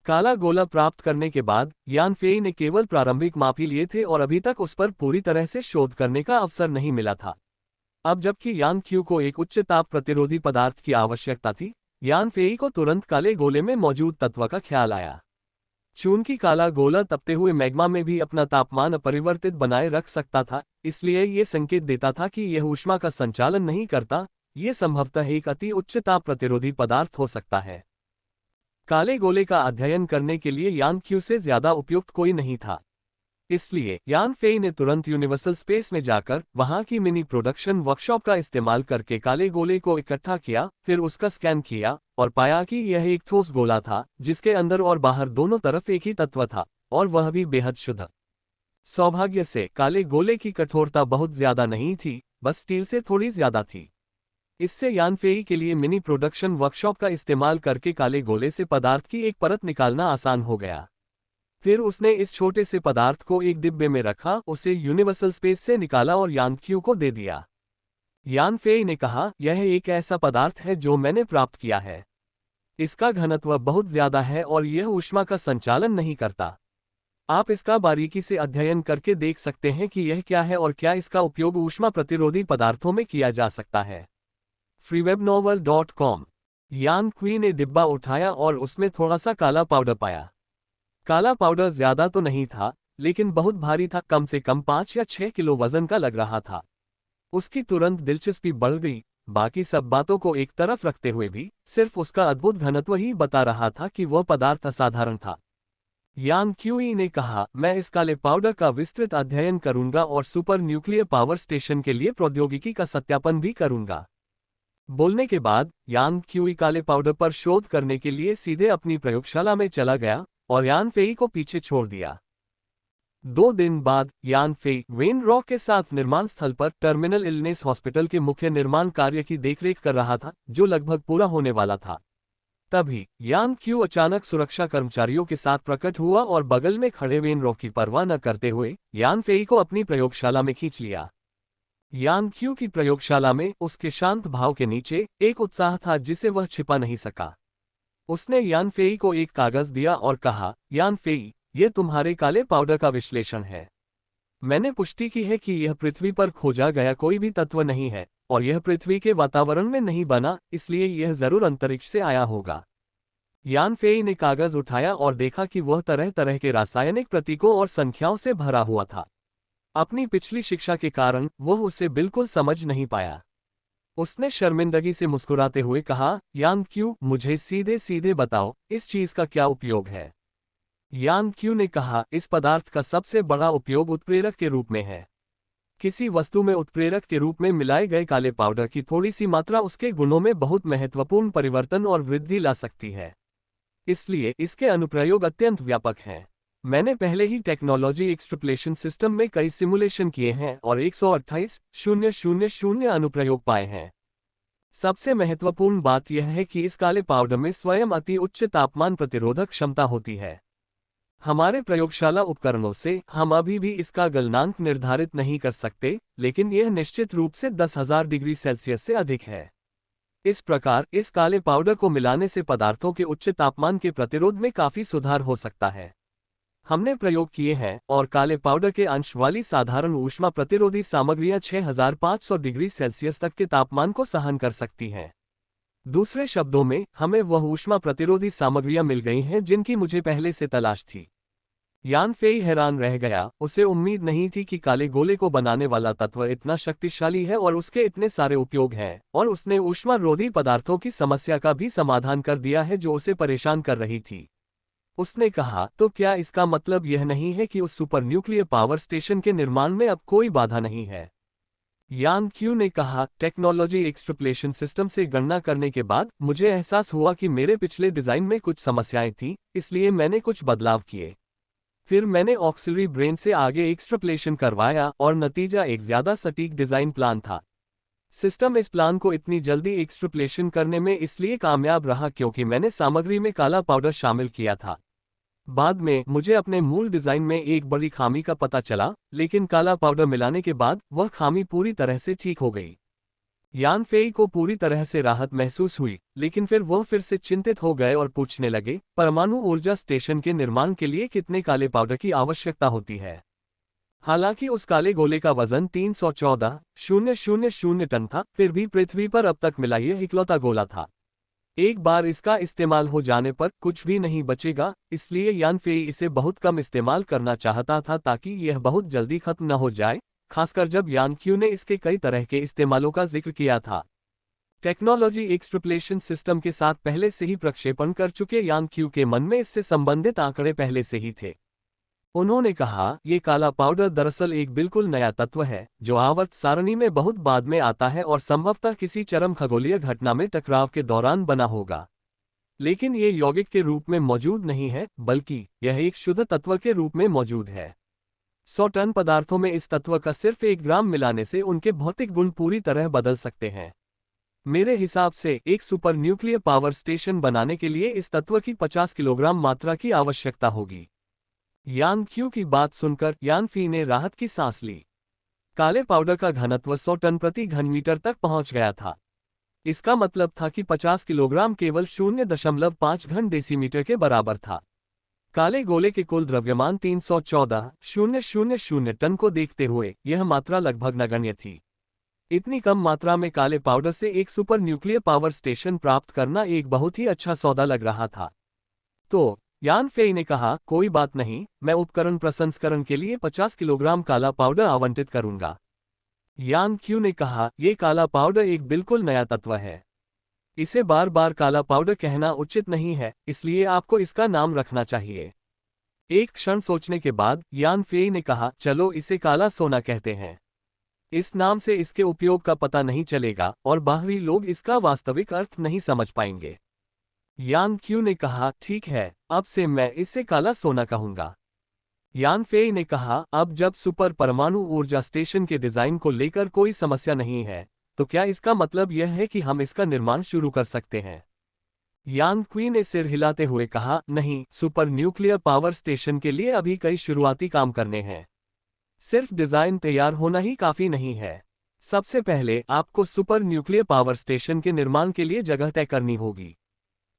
काला गोला प्राप्त करने के बाद यान फेई ने केवल प्रारंभिक माप ही लिए थे और अभी तक उस पर पूरी तरह से शोध करने का अवसर नहीं मिला था। अब जबकि यान क्यू को एक उच्च ताप प्रतिरोधी पदार्थ की आवश्यकता थी, यान फेई को तुरंत काले गोले में मौजूद तत्व का ख्याल आया। चूंकि काला गोला तपते हुए मैग्मा में भी अपना तापमान अपरिवर्तित बनाए रख सकता था, इसलिए ये संकेत देता था कि यह ऊष्मा का संचालन नहीं करता। ये संभवतः एक अति उच्च ताप प्रतिरोधी पदार्थ हो सकता है। काले गोले का अध्ययन करने के लिए यान क्यू से ज्यादा उपयुक्त कोई नहीं था। इसलिए यान फेई ने तुरंत यूनिवर्सल स्पेस में जाकर वहां की मिनी प्रोडक्शन वर्कशॉप का इस्तेमाल करके काले गोले को इकट्ठा किया, फिर उसका स्कैन किया और पाया कि यह एक ठोस गोला था, जिसके अंदर और बाहर दोनों तरफ एक ही तत्व था, और वह भी बेहद शुद्ध। सौभाग्य से काले गोले की कठोरता बहुत ज्यादा नहीं थी, बस स्टील से थोड़ी ज्यादा थी। इससे यान फेई के लिए मिनी प्रोडक्शन वर्कशॉप का इस्तेमाल करके काले गोले से पदार्थ की एक परत निकालना आसान हो गया। फिर उसने इस छोटे से पदार्थ को एक डिब्बे में रखा, उसे यूनिवर्सल स्पेस से निकाला और यान क्यू को दे दिया। यान फेई ने कहा, यह एक ऐसा पदार्थ है जो मैंने प्राप्त किया है। इसका घनत्व बहुत ज्यादा है और यह ऊष्मा का संचालन नहीं करता। आप इसका बारीकी से अध्ययन करके देख सकते हैं कि यह क्या है और क्या इसका उपयोग ऊष्मा प्रतिरोधी पदार्थों में किया जा सकता है। freewebnovel.com। यान क्यू ने डिब्बा उठाया और उसमें थोड़ा सा काला पाउडर पाया। काला पाउडर ज्यादा तो नहीं था, लेकिन बहुत भारी था, कम से कम 5 या 6 किलो वजन का लग रहा था। उसकी तुरंत दिलचस्पी बढ़ गई। बाकी सब बातों को एक तरफ रखते हुए भी सिर्फ उसका अद्भुत घनत्व ही बता रहा था कि वह पदार्थ असाधारण था। यान क्यूई ने कहा, मैं इस काले पाउडर का विस्तृत अध्ययन करूंगा और सुपर न्यूक्लियर पावर स्टेशन के लिए प्रौद्योगिकी का सत्यापन भी करूंगा। बोलने के बाद यान क्यूई काले पाउडर पर शोध करने के लिए सीधे अपनी प्रयोगशाला में चला गया और यान फेई को पीछे छोड़ दिया। 2 दिन बाद यान फेई वेन रॉक के साथ निर्माण स्थल पर टर्मिनल इलनेस हॉस्पिटल के मुख्य निर्माण कार्य की देखरेख कर रहा था, जो लगभग पूरा होने वाला था। तभी यान क्यू अचानक सुरक्षा कर्मचारियों के साथ प्रकट हुआ और बगल में खड़े वेन रॉक की परवाह न करते हुए यान फेई को अपनी प्रयोगशाला में खींच लिया। यान क्यू की प्रयोगशाला में उसके शांत भाव के नीचे एक उत्साह था जिसे वह छिपा नहीं सका। उसने यान फेई को एक कागज दिया और कहा, यान फेई, यह तुम्हारे काले पाउडर का विश्लेषण है। मैंने पुष्टि की है कि यह पृथ्वी पर खोजा गया कोई भी तत्व नहीं है और यह पृथ्वी के वातावरण में नहीं बना, इसलिए यह जरूर अंतरिक्ष से आया होगा। यान फेई ने कागज उठाया और देखा कि वह तरह तरह के रासायनिक प्रतीकों और संख्याओं से भरा हुआ था। अपनी पिछली शिक्षा के कारण वह उसे बिल्कुल समझ नहीं पाया। उसने शर्मिंदगी से मुस्कुराते हुए कहा, यान क्यू, मुझे सीधे सीधे बताओ, इस चीज का क्या उपयोग है। यान क्यू ने कहा, इस पदार्थ का सबसे बड़ा उपयोग उत्प्रेरक के रूप में है। किसी वस्तु में उत्प्रेरक के रूप में मिलाए गए काले पाउडर की थोड़ी सी मात्रा उसके गुणों में बहुत महत्वपूर्ण परिवर्तन और वृद्धि ला सकती है। इसलिए इसके अनुप्रयोग अत्यंत व्यापक हैं। मैंने पहले ही टेक्नोलॉजी एक्सट्रपलेशन सिस्टम में कई सिमुलेशन किए हैं और 128,000 अनुप्रयोग पाए हैं। सबसे महत्वपूर्ण बात यह है कि इस काले पाउडर में स्वयं अति उच्च तापमान प्रतिरोधक क्षमता होती है। हमारे प्रयोगशाला उपकरणों से हम अभी भी इसका गलनांक निर्धारित नहीं कर सकते, लेकिन यह निश्चित रूप से 10,000 डिग्री सेल्सियस से अधिक है। इस प्रकार इस काले पाउडर को मिलाने से पदार्थों के उच्च तापमान के प्रतिरोध में काफी सुधार हो सकता है। हमने प्रयोग किए हैं और काले पाउडर के अंश वाली साधारण ऊष्मा प्रतिरोधी सामग्रियां 6500 डिग्री सेल्सियस तक के तापमान को सहन कर सकती हैं। दूसरे शब्दों में, हमें वह ऊष्मा प्रतिरोधी सामग्रियां मिल गई हैं जिनकी मुझे पहले से तलाश थी। यान फेई हैरान रह गया, उसे उम्मीद नहीं थी कि काले गोले को बनाने वाला तत्व इतना शक्तिशाली है और उसके इतने सारे उपयोग हैं, और उसने ऊष्मारोधी पदार्थों की समस्या का भी समाधान कर दिया है जो उसे परेशान कर रही थी। उसने कहा, तो क्या इसका मतलब यह नहीं है कि उस सुपर न्यूक्लियर पावर स्टेशन के निर्माण में अब कोई बाधा नहीं है? यान क्यू ने कहा, टेक्नोलॉजी एक्सट्रपलेशन सिस्टम से गणना करने के बाद मुझे एहसास हुआ कि मेरे पिछले डिजाइन में कुछ समस्याएं थीं, इसलिए मैंने कुछ बदलाव किए। फिर मैंने ऑक्सिलरी ब्रेन से आगे एक्सट्रपलेशन करवाया और नतीजा एक ज्यादा सटीक डिजाइन प्लान था। सिस्टम इस प्लान को इतनी जल्दी एक्सट्रपलेशन करने में इसलिए कामयाब रहा क्योंकि मैंने सामग्री में काला पाउडर शामिल किया था। बाद में मुझे अपने मूल डिजाइन में एक बड़ी खामी का पता चला, लेकिन काला पाउडर मिलाने के बाद वह खामी पूरी तरह से ठीक हो गई। यान फेई को पूरी तरह से राहत महसूस हुई, लेकिन फिर वह फिर से चिंतित हो गए और पूछने लगे, परमाणु ऊर्जा स्टेशन के निर्माण के लिए कितने काले पाउडर की आवश्यकता होती है? हालांकि उस काले गोले का वजन 314,000 टन था, फिर भी पृथ्वी पर अब तक मिला यह इकलौता गोला था। एक बार इसका इस्तेमाल हो जाने पर कुछ भी नहीं बचेगा, इसलिए यान फेई इसे बहुत कम इस्तेमाल करना चाहता था ताकि यह बहुत जल्दी खत्म न हो जाए, खासकर जब यान क्यू ने इसके कई तरह के इस्तेमालों का जिक्र किया था। टेक्नोलॉजी एक्सट्रपलेशन सिस्टम के साथ पहले से ही प्रक्षेपण कर चुके यान क्यू के मन में इससे संबंधित आंकड़े पहले से ही थे। उन्होंने कहा, ये काला पाउडर दरअसल एक बिल्कुल नया तत्व है जो आवर्त सारणी में बहुत बाद में आता है और संभवतः किसी चरम खगोलीय घटना में टकराव के दौरान बना होगा। लेकिन ये यौगिक के रूप में मौजूद नहीं है, बल्कि यह एक शुद्ध तत्व के रूप में मौजूद है। 100 टन पदार्थों में इस तत्व का सिर्फ 1 ग्राम मिलाने से उनके भौतिक गुण पूरी तरह बदल सकते हैं। मेरे हिसाब से एक सुपर न्यूक्लियर पावर स्टेशन बनाने के लिए इस तत्व की 50 किलोग्राम मात्रा की आवश्यकता होगी। यान क्यू की बात सुनकर यान फी ने राहत की सांस ली। काले पाउडर का घनत्व 100 टन प्रति घन मीटर तक पहुंच गया था। इसका मतलब था कि 50 किलोग्राम केवल 0.5 घन डेसीमीटर के बराबर था। काले गोले के कुल द्रव्यमान 314,000 टन को देखते हुए यह मात्रा लगभग नगण्य थी। इतनी कम मात्रा में काले पाउडर से एक सुपर न्यूक्लियर पावर स्टेशन प्राप्त करना एक बहुत ही अच्छा सौदा लग रहा था। तो यान फेई ने कहा, कोई बात नहीं, मैं उपकरण प्रसंस्करण के लिए 50 किलोग्राम काला पाउडर आवंटित करूंगा। यान क्यू ने कहा, यह काला पाउडर एक बिल्कुल नया तत्व है। इसे बार बार काला पाउडर कहना उचित नहीं है, इसलिए आपको इसका नाम रखना चाहिए। एक क्षण सोचने के बाद यान फेई ने कहा, चलो इसे काला सोना कहते हैं। इस नाम से इसके उपयोग का पता नहीं चलेगा और बाहरी लोग इसका वास्तविक अर्थ नहीं समझ पाएंगे। यान क्यू ने कहा, ठीक है, अब से मैं इसे काला सोना कहूंगा। यान फेई ने कहा, अब जब सुपर परमाणु ऊर्जा स्टेशन के डिजाइन को लेकर कोई समस्या नहीं है, तो क्या इसका मतलब यह है कि हम इसका निर्माण शुरू कर सकते हैं? यान क्वी ने सिर हिलाते हुए कहा, नहीं, सुपर न्यूक्लियर पावर स्टेशन के लिए अभी कई शुरुआती काम करने हैं। सिर्फ डिजाइन तैयार होना ही काफी नहीं है। सबसे पहले आपको सुपर न्यूक्लियर पावर स्टेशन के निर्माण के लिए जगह तय करनी होगी।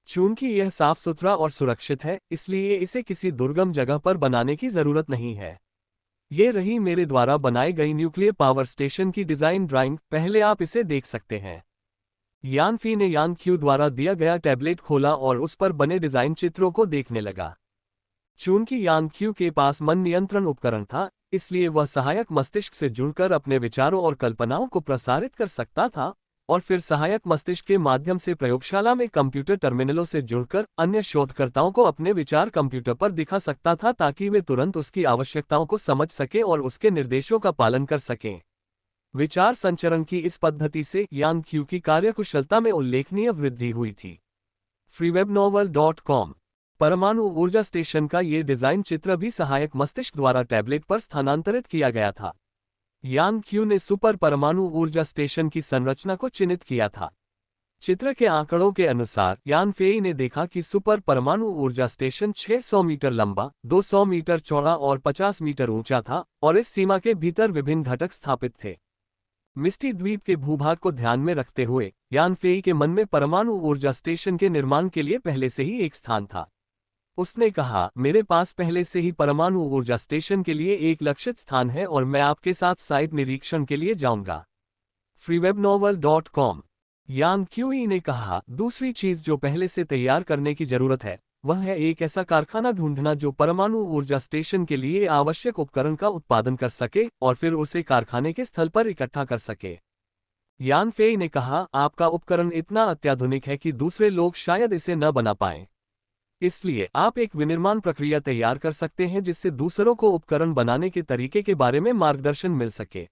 चूंकि यह साफ सुथरा और सुरक्षित है, इसलिए इसे किसी दुर्गम जगह पर बनाने की जरूरत नहीं है। ये रही मेरे द्वारा बनाई गई न्यूक्लियर पावर स्टेशन की डिजाइन ड्राइंग, पहले आप इसे देख सकते हैं। यान फी ने यान क्यू द्वारा दिया गया टैबलेट खोला और उस पर बने डिजाइन चित्रों को देखने लगा। चूंकि यान क्यू के पास मन नियंत्रण उपकरण था, इसलिए वह सहायक मस्तिष्क से जुड़कर अपने विचारों और कल्पनाओं को प्रसारित कर सकता था और फिर सहायक मस्तिष्क के माध्यम से प्रयोगशाला में कंप्यूटर टर्मिनलों से जुड़कर अन्य शोधकर्ताओं को अपने विचार कंप्यूटर पर दिखा सकता था ताकि वे तुरंत उसकी आवश्यकताओं को समझ सकें और उसके निर्देशों का पालन कर सकें। विचार संचरण की इस पद्धति से यान क्यू की कार्यकुशलता में उल्लेखनीय वृद्धि हुई थी। freewebnovel.com परमाणु ऊर्जा स्टेशन का ये डिजाइन चित्र भी सहायक मस्तिष्क द्वारा टैबलेट पर स्थानांतरित किया गया था। यान क्यू ने सुपर परमाणु ऊर्जा स्टेशन की संरचना को चिन्हित किया था। चित्र के आंकड़ों के अनुसार यान फेई ने देखा कि सुपर परमाणु ऊर्जा स्टेशन 600 मीटर लंबा, 200 मीटर चौड़ा और 50 मीटर ऊंचा था और इस सीमा के भीतर विभिन्न घटक स्थापित थे। मिस्टी द्वीप के भूभाग को ध्यान में रखते हुए यान फेई के मन में परमाणु ऊर्जा स्टेशन के निर्माण के लिए पहले से ही एक स्थान था। उसने कहा, मेरे पास पहले से ही परमाणु ऊर्जा स्टेशन के लिए एक लक्षित स्थान है और मैं आपके साथ साइट निरीक्षण के लिए जाऊंगा। freewebnovel.com। यान क्यूई ने कहा, दूसरी चीज जो पहले से तैयार करने की जरूरत है वह है एक ऐसा कारखाना ढूंढना जो परमाणु ऊर्जा स्टेशन के लिए आवश्यक उपकरण का उत्पादन कर सके और फिर उसे कारखाने के स्थल पर इकट्ठा कर सके। यान फेई ने कहा, आपका उपकरण इतना अत्याधुनिक है कि दूसरे लोग शायद इसे न बना पाएं। इसलिए आप एक विनिर्माण प्रक्रिया तैयार कर सकते हैं जिससे दूसरों को उपकरण बनाने के तरीके के बारे में मार्गदर्शन मिल सके।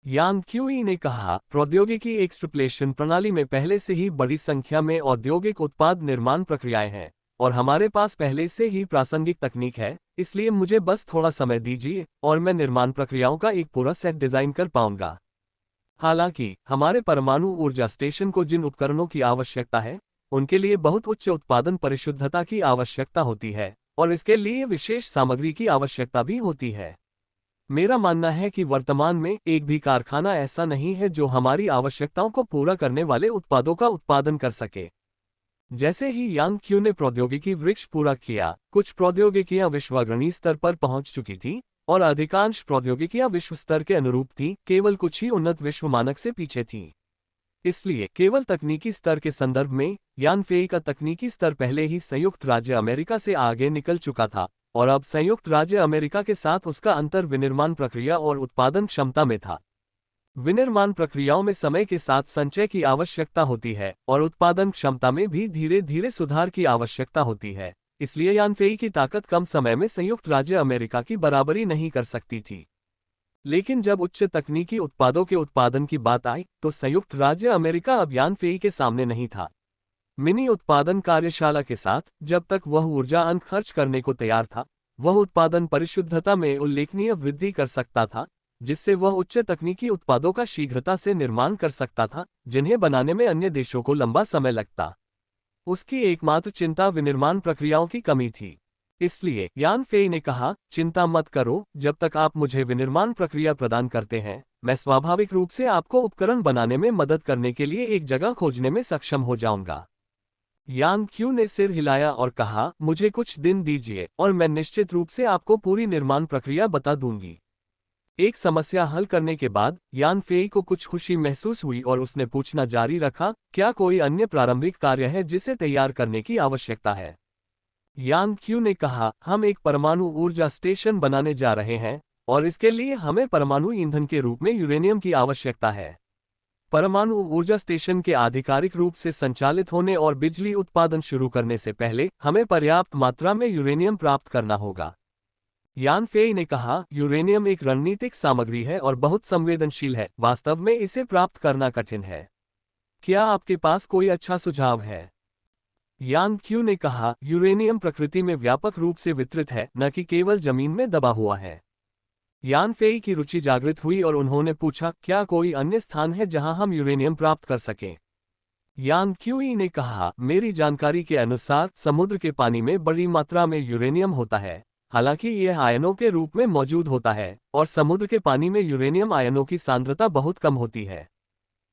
यान क्यूई ने कहा, प्रौद्योगिकी एक्सट्रपलेशन प्रणाली में पहले से ही बड़ी संख्या में औद्योगिक उत्पाद निर्माण प्रक्रियाएं हैं और हमारे पास पहले से ही प्रासंगिक तकनीक है, इसलिए मुझे बस थोड़ा समय दीजिए और मैं निर्माण प्रक्रियाओं का एक पूरा सेट डिजाइन कर पाऊंगा। हालांकि हमारे परमाणु ऊर्जा स्टेशन को जिन उपकरणों की आवश्यकता है उनके लिए बहुत उच्च उत्पादन परिशुद्धता की आवश्यकता होती है और इसके लिए विशेष सामग्री की आवश्यकता भी होती है। मेरा मानना है कि वर्तमान में एक भी कारखाना ऐसा नहीं है जो हमारी आवश्यकताओं को पूरा करने वाले उत्पादों का उत्पादन कर सके। जैसे ही यान क्यू ने प्रौद्योगिकी वृक्ष पूरा किया, कुछ प्रौद्योगिकियां विश्वअग्रणी स्तर पर पहुंच चुकी थी और अधिकांश प्रौद्योगिकियां विश्व स्तर के अनुरूप थी, केवल कुछ ही उन्नत विश्व मानक से पीछे थीं। इसलिए केवल तकनीकी स्तर के संदर्भ में यान फेई का तकनीकी स्तर पहले ही संयुक्त राज्य अमेरिका से आगे निकल चुका था और अब संयुक्त राज्य अमेरिका के साथ उसका अंतर विनिर्माण प्रक्रिया और उत्पादन क्षमता में था। विनिर्माण प्रक्रियाओं में समय के साथ संचय की आवश्यकता होती है और उत्पादन क्षमता में भी धीरे धीरे सुधार की आवश्यकता होती है, इसलिए यान फेई की ताकत कम समय में संयुक्त राज्य अमेरिका की बराबरी नहीं कर सकती थी। लेकिन जब उच्च तकनीकी उत्पादों के उत्पादन की बात आई तो संयुक्त राज्य अमेरिका अब यान फेई के सामने नहीं था। मिनी उत्पादन कार्यशाला के साथ जब तक वह ऊर्जा अंक खर्च करने को तैयार था, वह उत्पादन परिशुद्धता में उल्लेखनीय वृद्धि कर सकता था, जिससे वह उच्च तकनीकी उत्पादों का शीघ्रता से निर्माण कर सकता था जिन्हें बनाने में अन्य देशों को लंबा समय लगता। उसकी एकमात्र चिंता विनिर्माण प्रक्रियाओं की कमी थी। इसलिए यान फेई ने कहा, चिंता मत करो, जब तक आप मुझे विनिर्माण प्रक्रिया प्रदान करते हैं मैं स्वाभाविक रूप से आपको उपकरण बनाने में मदद करने के लिए एक जगह खोजने में सक्षम हो जाऊंगा। यान क्यू ने सिर हिलाया और कहा, मुझे कुछ दिन दीजिए और मैं निश्चित रूप से आपको पूरी निर्माण प्रक्रिया बता दूंगी। एक समस्या हल करने के बाद यान फेई को कुछ खुशी महसूस हुई और उसने पूछना जारी रखा, क्या कोई अन्य प्रारंभिक कार्य है जिसे तैयार करने की आवश्यकता है? यान क्यू ने कहा, हम एक परमाणु ऊर्जा स्टेशन बनाने जा रहे हैं और इसके लिए हमें परमाणु ईंधन के रूप में यूरेनियम की आवश्यकता है। परमाणु ऊर्जा स्टेशन के आधिकारिक रूप से संचालित होने और बिजली उत्पादन शुरू करने से पहले हमें पर्याप्त मात्रा में यूरेनियम प्राप्त करना होगा। यान फेई ने कहा, यूरेनियम एक रणनीतिक सामग्री है और बहुत संवेदनशील है, वास्तव में इसे प्राप्त करना कठिन है। क्या आपके पास कोई अच्छा सुझाव है? यान क्यू ने कहा, यूरेनियम प्रकृति में व्यापक रूप से वितरित है, न कि केवल जमीन में दबा हुआ है। यान फेई की रुचि जागृत हुई और उन्होंने पूछा, क्या कोई अन्य स्थान है जहां हम यूरेनियम प्राप्त कर सकें? यान क्यूई ने कहा, मेरी जानकारी के अनुसार समुद्र के पानी में बड़ी मात्रा में यूरेनियम होता है, हालांकि यह आयनों के रूप में मौजूद होता है और समुद्र के पानी में यूरेनियम आयनों की सांद्रता बहुत कम होती है।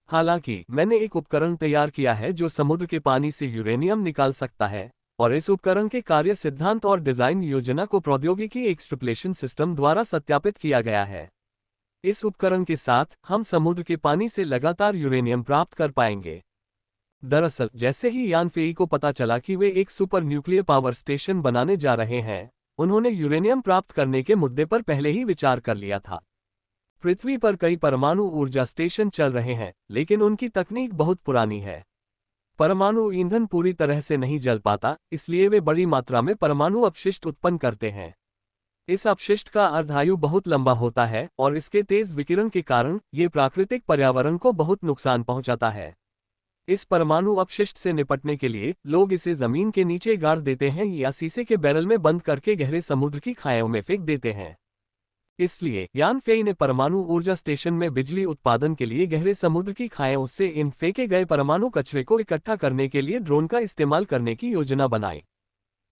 हालांकि मैंने एक उपकरण तैयार किया है जो समुद्र के पानी से यूरेनियम निकाल सकता है और इस उपकरण के कार्य सिद्धांत और डिजाइन योजना को प्रौद्योगिकी एक्सट्रपलेशन सिस्टम द्वारा सत्यापित किया गया है। इस उपकरण के साथ हम समुद्र के पानी से लगातार यूरेनियम प्राप्त कर पाएंगे। दरअसल जैसे ही यान फेई को पता चला कि वे एक सुपर न्यूक्लियर पावर स्टेशन बनाने जा रहे हैं, उन्होंने यूरेनियम प्राप्त करने के मुद्दे पर पहले ही विचार कर लिया था। पृथ्वी पर कई परमाणु ऊर्जा स्टेशन चल रहे हैं, लेकिन उनकी तकनीक बहुत पुरानी है। परमाणु ईंधन पूरी तरह से नहीं जल पाता, इसलिए वे बड़ी मात्रा में परमाणु अपशिष्ट उत्पन्न करते हैं। इस अपशिष्ट का अर्धायु बहुत लंबा होता है और इसके तेज विकिरण के कारण ये प्राकृतिक पर्यावरण को बहुत नुकसान पहुंचाता है। इस परमाणु अपशिष्ट से निपटने के लिए लोग इसे जमीन के नीचे गाड़ देते हैं या शीशे के बैरल में बंद करके गहरे समुद्र की खाइयों में फेंक देते हैं। इसलिए यान फेई ने परमाणु ऊर्जा स्टेशन में बिजली उत्पादन के लिए गहरे समुद्र की खाइयों से इन फेंके गए परमाणु कचरे को इकट्ठा करने के लिए ड्रोन का इस्तेमाल करने की योजना बनाई।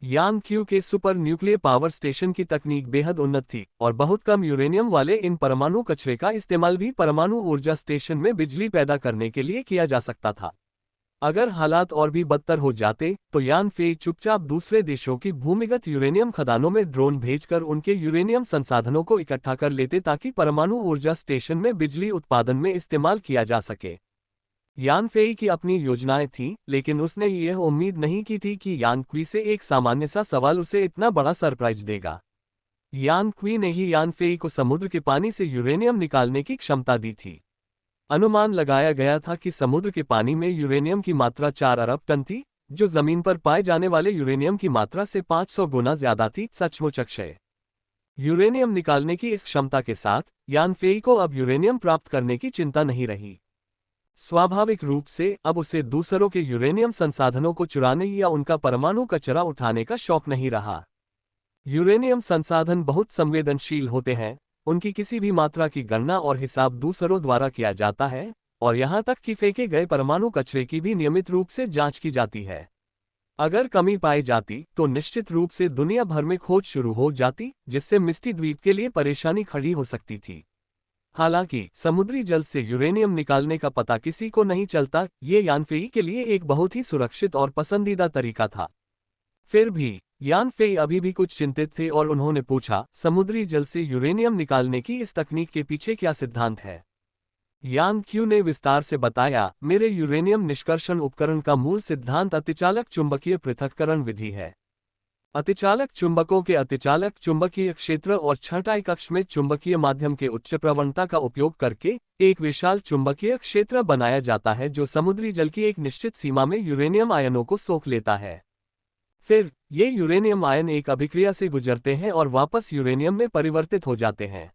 यान क्यू के सुपर न्यूक्लियर पावर स्टेशन की तकनीक बेहद उन्नत थी और बहुत कम यूरेनियम वाले इन परमाणु कचरे का इस्तेमाल भी परमाणु ऊर्जा स्टेशन में बिजली पैदा करने के लिए किया जा सकता था। अगर हालात और भी बदतर हो जाते तो यान फेई चुपचाप दूसरे देशों की भूमिगत यूरेनियम खदानों में ड्रोन भेजकर उनके यूरेनियम संसाधनों को इकट्ठा कर लेते ताकि परमाणु ऊर्जा स्टेशन में बिजली उत्पादन में इस्तेमाल किया जा सके। यान फेई की अपनी योजनाएं थीं, लेकिन उसने यह उम्मीद नहीं की थी कि यान क्वी से एक सामान्य सा सवाल उसे इतना बड़ा सरप्राइज देगा। यान क्वी ने ही यान फेई को समुद्र के पानी से यूरेनियम निकालने की क्षमता दी थी। अनुमान लगाया गया था कि समुद्र के पानी में यूरेनियम की मात्रा 4 अरब टन थी, जो जमीन पर पाए जाने वाले यूरेनियम की मात्रा से 500 गुना ज्यादा थी। सचमुच अक्षय यूरेनियम निकालने की इस क्षमता के साथ यान फेई को अब यूरेनियम प्राप्त करने की चिंता नहीं रही। स्वाभाविक रूप से अब उसे दूसरों के यूरेनियम संसाधनों को चुराने या उनका परमाणु कचरा उठाने का शौक नहीं रहा। यूरेनियम संसाधन बहुत संवेदनशील होते हैं, उनकी किसी भी मात्रा की गणना और हिसाब दूसरों द्वारा किया जाता है और यहां तक कि फेंके गए परमाणु कचरे की भी नियमित रूप से जांच की जाती है। अगर कमी पाई जाती तो निश्चित रूप से दुनिया भर में खोज शुरू हो जाती, जिससे मिस्टी द्वीप के लिए परेशानी खड़ी हो सकती थी। हालांकि समुद्री जल से यूरेनियम निकालने का पता किसी को नहीं चलता, ये यान फेई के लिए एक बहुत ही सुरक्षित और पसंदीदा तरीका था। फिर भी यान फेई अभी भी कुछ चिंतित थे और उन्होंने पूछा, समुद्री जल से यूरेनियम निकालने की इस तकनीक के पीछे क्या सिद्धांत है? यान क्यू ने विस्तार से बताया, मेरे यूरेनियम निष्कर्षण उपकरण का मूल सिद्धांत अतिचालक चुंबकीय पृथक्करण विधि है। अतिचालक चुंबकों के अतिचालक चुंबकीय क्षेत्र और छँटाई कक्ष में चुंबकीय माध्यम के उच्च प्रवणता का उपयोग करके एक विशाल चुंबकीय क्षेत्र बनाया जाता है जो समुद्री जल की एक निश्चित सीमा में यूरेनियम आयनों को सोख लेता है। फिर ये यूरेनियम आयन एक अभिक्रिया से गुजरते हैं और वापस यूरेनियम में परिवर्तित हो जाते हैं।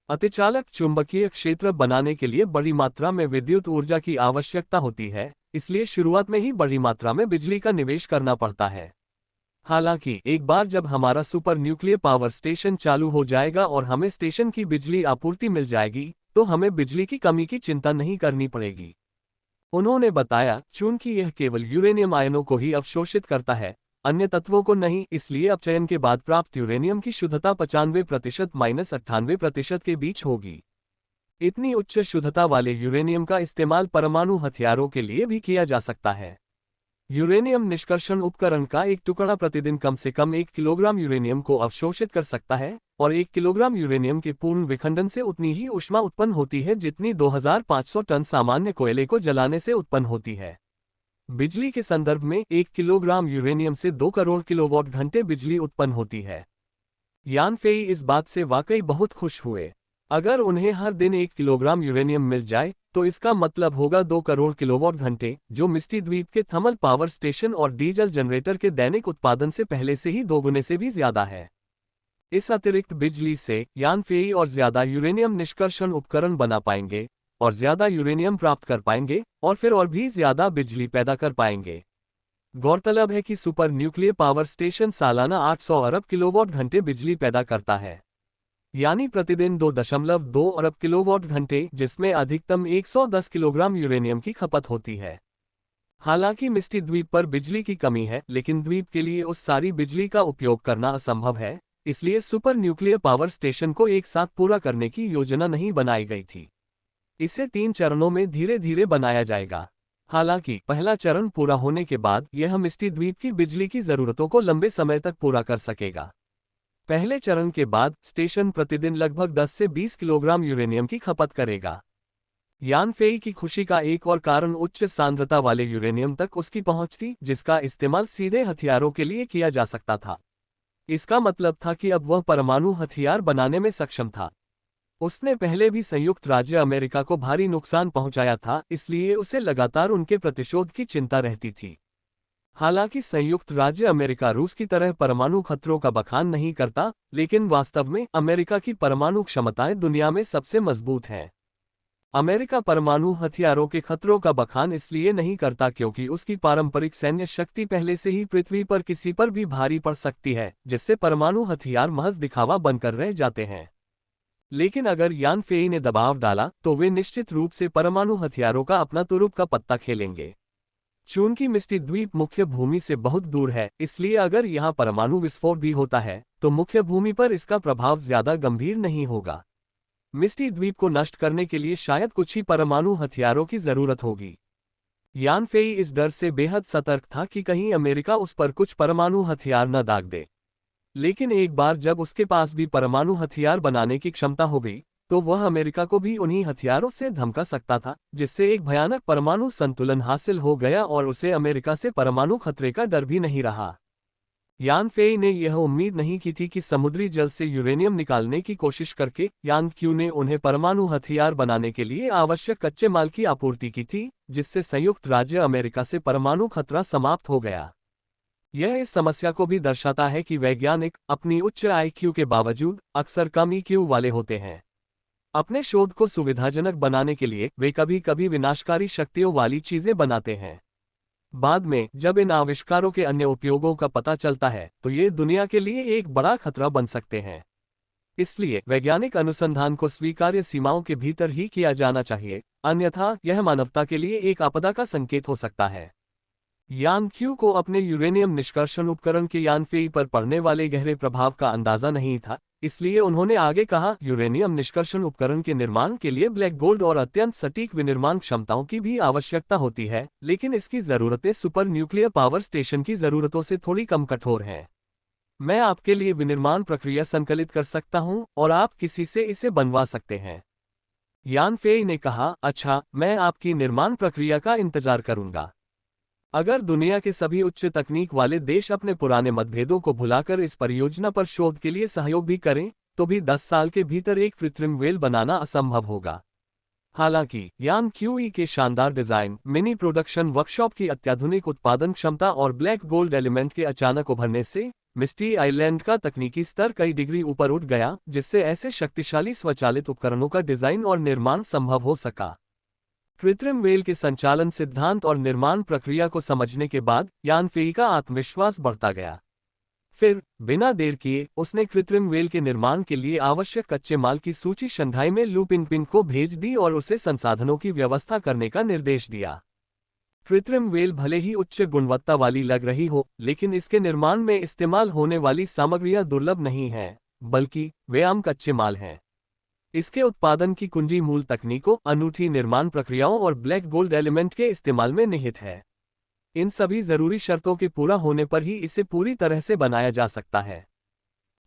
अतिचालक चुंबकीय क्षेत्र बनाने के लिए बड़ी मात्रा में विद्युत ऊर्जा की आवश्यकता होती है, इसलिए शुरुआत में ही बड़ी मात्रा में बिजली का निवेश करना पड़ता है। हालांकि एक बार जब हमारा सुपर न्यूक्लियर पावर स्टेशन चालू हो जाएगा और हमें स्टेशन की बिजली आपूर्ति मिल जाएगी, तो हमें बिजली की कमी की चिंता नहीं करनी पड़ेगी। उन्होंने बताया, चूंकि यह केवल यूरेनियम आयनों को ही अवशोषित करता है, अन्य तत्वों को नहीं, इसलिए अपचयन के बाद प्राप्त यूरेनियम की शुद्धता 95% - 98% के बीच होगी। इतनी उच्च शुद्धता वाले यूरेनियम का इस्तेमाल परमाणु हथियारों के लिए भी किया जा सकता है। यूरेनियम निष्कर्षण उपकरण का एक टुकड़ा प्रतिदिन कम से कम 1 किलोग्राम यूरेनियम को अवशोषित कर सकता है और 1 किलोग्राम यूरेनियम के पूर्ण विखंडन से उतनी ही ऊष्मा उत्पन्न होती है जितनी 2500 टन सामान्य कोयले को जलाने से उत्पन्न होती है। बिजली के संदर्भ में 1 किलोग्राम यूरेनियम से 2 करोड़ किलोवाट घंटे बिजली उत्पन्न होती है। यान फेई इस बात से वाकई बहुत खुश हुए। अगर उन्हें हर दिन 1 किलोग्राम यूरेनियम मिल जाए तो इसका मतलब होगा 2 करोड़ किलोवाट घंटे, जो मिस्टी द्वीप के थर्मल पावर स्टेशन और डीजल जनरेटर के दैनिक उत्पादन से पहले से ही 2 गुने से भी ज्यादा है। इस अतिरिक्त बिजली से यान फेई और ज्यादा यूरेनियम निष्कर्षण उपकरण बना पाएंगे और ज्यादा यूरेनियम प्राप्त कर पाएंगे और फिर और भी ज्यादा बिजली पैदा कर पाएंगे। गौरतलब है कि सुपर न्यूक्लियर पावर स्टेशन सालाना 800 अरब किलोवाट घंटे बिजली पैदा करता है, यानी प्रतिदिन 2.2 अरब किलोवाट घंटे, जिसमें अधिकतम 110 किलोग्राम यूरेनियम की खपत होती है। हालांकि मिस्टी द्वीप पर बिजली की कमी है, लेकिन द्वीप के लिए उस सारी बिजली का उपयोग करना असंभव है, इसलिए सुपर न्यूक्लियर पावर स्टेशन को एक साथ पूरा करने की योजना नहीं बनाई गई थी। इसे 3 चरणों में धीरे धीरे बनाया जाएगा। हालांकि पहला चरण पूरा होने के बाद यह मिस्टी द्वीप की बिजली की जरूरतों को लंबे समय तक पूरा कर सकेगा। पहले चरण के बाद स्टेशन प्रतिदिन लगभग 10 से 20 किलोग्राम यूरेनियम की खपत करेगा। यान फेई की खुशी का एक और कारण उच्च सांद्रता वाले यूरेनियम तक उसकी पहुंच थी, जिसका इस्तेमाल सीधे हथियारों के लिए किया जा सकता था। इसका मतलब था कि अब वह परमाणु हथियार बनाने में सक्षम था। उसने पहले भी संयुक्त राज्य अमेरिका को भारी नुकसान पहुंचाया था, इसलिए उसे लगातार उनके प्रतिशोध की चिंता रहती थी। हालांकि संयुक्त राज्य अमेरिका रूस की तरह परमाणु खतरों का बखान नहीं करता, लेकिन वास्तव में अमेरिका की परमाणु क्षमताएं दुनिया में सबसे मजबूत हैं। अमेरिका परमाणु हथियारों के खतरों का बखान इसलिए नहीं करता क्योंकि उसकी पारंपरिक सैन्य शक्ति पहले से ही पृथ्वी पर किसी पर भी भारी पड़ सकती है, जिससे परमाणु हथियार महज दिखावा बनकर रह जाते हैं। लेकिन अगर यान फेई ने दबाव डाला तो वे निश्चित रूप से परमाणु हथियारों का अपना तुरुप का पत्ता खेलेंगे। चूंकि मिस्टी द्वीप मुख्य भूमि से बहुत दूर है, इसलिए अगर यहाँ परमाणु विस्फोट भी होता है तो मुख्य भूमि पर इसका प्रभाव ज्यादा गंभीर नहीं होगा। मिस्टी द्वीप को नष्ट करने के लिए शायद कुछ ही परमाणु हथियारों की जरूरत होगी। यान फेई इस डर से बेहद सतर्क था कि कहीं अमेरिका उस पर कुछ परमाणु हथियार न दाग दे। लेकिन एक बार जब उसके पास भी परमाणु हथियार बनाने की क्षमता हो गई तो वह अमेरिका को भी उन्हीं हथियारों से धमका सकता था, जिससे एक भयानक परमाणु संतुलन हासिल हो गया और उसे अमेरिका से परमाणु खतरे का डर भी नहीं रहा। यान फेई ने यह उम्मीद नहीं की थी कि समुद्री जल से यूरेनियम निकालने की कोशिश करके यान क्यू ने उन्हें परमाणु हथियार बनाने के लिए आवश्यक कच्चे माल की आपूर्ति की थी, जिससे संयुक्त राज्य अमेरिका से परमाणु खतरा समाप्त हो गया। यह इस समस्या को भी दर्शाता है कि वैज्ञानिक अपनी उच्च आईक्यू के बावजूद अक्सर कम ईक्यू वाले होते हैं। अपने शोध को सुविधाजनक बनाने के लिए वे कभी कभी विनाशकारी शक्तियों वाली चीजें बनाते हैं। बाद में जब इन आविष्कारों के अन्य उपयोगों का पता चलता है तो ये दुनिया के लिए एक बड़ा खतरा बन सकते हैं। इसलिए वैज्ञानिक अनुसंधान को स्वीकार्य सीमाओं के भीतर ही किया जाना चाहिए, अन्यथा यह मानवता के लिए एक आपदा का संकेत हो सकता है। यान क्यू को अपने यूरेनियम निष्कर्षण उपकरण के यान फेई पर पड़ने वाले गहरे प्रभाव का अंदाजा नहीं था, इसलिए उन्होंने आगे कहा, यूरेनियम निष्कर्षण उपकरण के निर्माण के लिए ब्लैक गोल्ड और अत्यंत सटीक विनिर्माण क्षमताओं की भी आवश्यकता होती है, लेकिन इसकी जरूरतें सुपर न्यूक्लियर पावर स्टेशन की जरूरतों से थोड़ी कम कठोर हैं। मैं आपके लिए विनिर्माण प्रक्रिया संकलित कर सकता हूं और आप किसी से इसे बनवा सकते हैं। यान फेई ने कहा, अच्छा, मैं आपकी निर्माण प्रक्रिया का इंतजार करूंगा। अगर दुनिया के सभी उच्च तकनीक वाले देश अपने पुराने मतभेदों को भुलाकर इस परियोजना पर शोध के लिए सहयोग भी करें, तो भी 10 साल के भीतर एक कृत्रिम व्हेल बनाना असंभव होगा। हालांकि यान क्यूई के शानदार डिजाइन, मिनी प्रोडक्शन वर्कशॉप की अत्याधुनिक उत्पादन क्षमता और ब्लैक गोल्ड एलिमेंट के अचानक उभरने से मिस्टी आइलैंड का तकनीकी स्तर कई डिग्री ऊपर उठ गया, जिससे ऐसे शक्तिशाली स्वचालित उपकरणों का डिजाइन और निर्माण संभव हो सका। कृत्रिम व्हेल के संचालन सिद्धांत और निर्माण प्रक्रिया को समझने के बाद यान फेई का आत्मविश्वास बढ़ता गया। फिर बिना देर किए उसने कृत्रिम व्हेल के निर्माण के लिए आवश्यक कच्चे माल की सूची शंघाई में लू पिनपिन को भेज दी और उसे संसाधनों की व्यवस्था करने का निर्देश दिया। कृत्रिम व्हेल भले ही उच्च गुणवत्ता वाली लग रही हो, लेकिन इसके निर्माण में इस्तेमाल होने वाली सामग्रियां दुर्लभ नहीं हैं, बल्कि वे आम कच्चे माल हैं। इसके उत्पादन की कुंजी मूल तकनीकों, अनूठी निर्माण प्रक्रियाओं और ब्लैक गोल्ड एलिमेंट के इस्तेमाल में निहित है। इन सभी जरूरी शर्तों के पूरा होने पर ही इसे पूरी तरह से बनाया जा सकता है।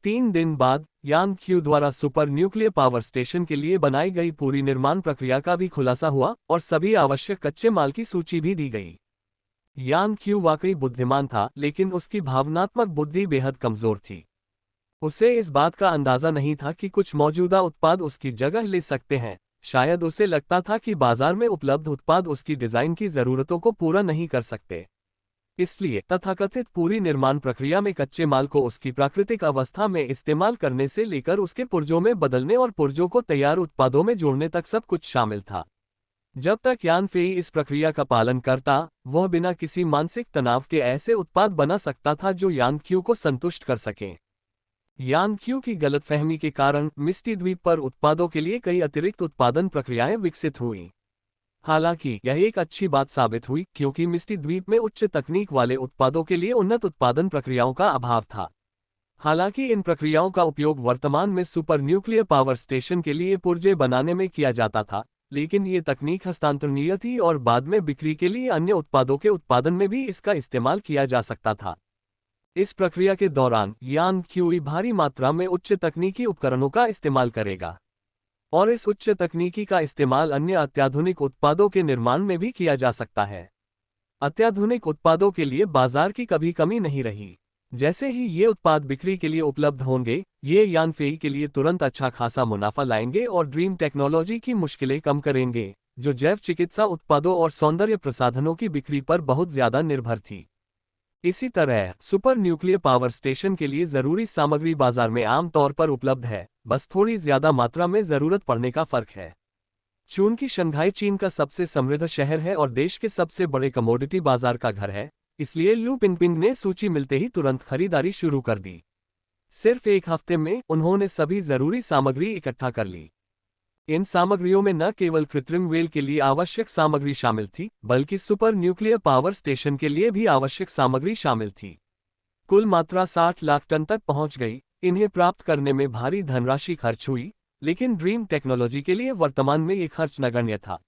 3 दिन बाद यान क्यू द्वारा सुपर न्यूक्लियर पावर स्टेशन के लिए बनाई गई पूरी निर्माण प्रक्रिया का भी खुलासा हुआ और सभी आवश्यक कच्चे माल की सूची भी दी गई। यान क्यू वाकई बुद्धिमान था, लेकिन उसकी भावनात्मक बुद्धि बेहद कमजोर थी। उसे इस बात का अंदाजा नहीं था कि कुछ मौजूदा उत्पाद उसकी जगह ले सकते हैं। शायद उसे लगता था कि बाजार में उपलब्ध उत्पाद उसकी डिजाइन की जरूरतों को पूरा नहीं कर सकते। इसलिए तथाकथित पूरी निर्माण प्रक्रिया में कच्चे माल को उसकी प्राकृतिक अवस्था में इस्तेमाल करने से लेकर उसके पुर्जों में बदलने और पुर्जों को तैयार उत्पादों में जोड़ने तक सब कुछ शामिल था। जब तक यान फेई इस प्रक्रिया का पालन करता, वह बिना किसी मानसिक तनाव के ऐसे उत्पाद बना सकता था जो यान क्यू को संतुष्ट कर सकें। यान क्यू की गलतफहमी के कारण मिस्टी द्वीप पर उत्पादों के लिए कई अतिरिक्त उत्पादन प्रक्रियाएं विकसित हुईं। हालांकि यह एक अच्छी बात साबित हुई, क्योंकि मिस्टी द्वीप में उच्च तकनीक वाले उत्पादों के लिए उन्नत उत्पादन प्रक्रियाओं का अभाव था। हालांकि इन प्रक्रियाओं का उपयोग वर्तमान में सुपर न्यूक्लियर पावर स्टेशन के लिए पुर्जे बनाने में किया जाता था, लेकिन ये तकनीक हस्तांतरणीय थी और बाद में बिक्री के लिए अन्य उत्पादों के उत्पादन में भी इसका इस्तेमाल किया जा सकता था। इस प्रक्रिया के दौरान यान क्यूई भारी मात्रा में उच्च तकनीकी उपकरणों का इस्तेमाल करेगा और इस उच्च तकनीकी का इस्तेमाल अन्य अत्याधुनिक उत्पादों के निर्माण में भी किया जा सकता है। अत्याधुनिक उत्पादों के लिए बाजार की कभी कमी नहीं रही। जैसे ही ये उत्पाद बिक्री के लिए उपलब्ध होंगे, ये यान फेई के लिए तुरंत अच्छा खासा मुनाफा लाएंगे और ड्रीम टेक्नोलॉजी की मुश्किलें कम करेंगे, जो जैव चिकित्सा उत्पादों और सौंदर्य प्रसाधनों की बिक्री पर बहुत ज्यादा निर्भर थी। इसी तरह सुपर न्यूक्लियर पावर स्टेशन के लिए जरूरी सामग्री बाजार में आम तौर पर उपलब्ध है, बस थोड़ी ज्यादा मात्रा में जरूरत पड़ने का फर्क है। चूंकि शंघाई चीन का सबसे समृद्ध शहर है और देश के सबसे बड़े कमोडिटी बाजार का घर है, इसलिए लू पिनपिंग ने सूची मिलते ही तुरंत खरीदारी शुरू कर दी। सिर्फ एक हफ्ते में उन्होंने सभी जरूरी सामग्री इकट्ठा कर ली। इन सामग्रियों में न केवल कृत्रिम वेल के लिए आवश्यक सामग्री शामिल थी, बल्कि सुपर न्यूक्लियर पावर स्टेशन के लिए भी आवश्यक सामग्री शामिल थी। कुल मात्रा 60 लाख टन तक पहुंच गई। इन्हें प्राप्त करने में भारी धनराशि खर्च हुई, लेकिन ड्रीम टेक्नोलॉजी के लिए वर्तमान में ये खर्च नगण्य था।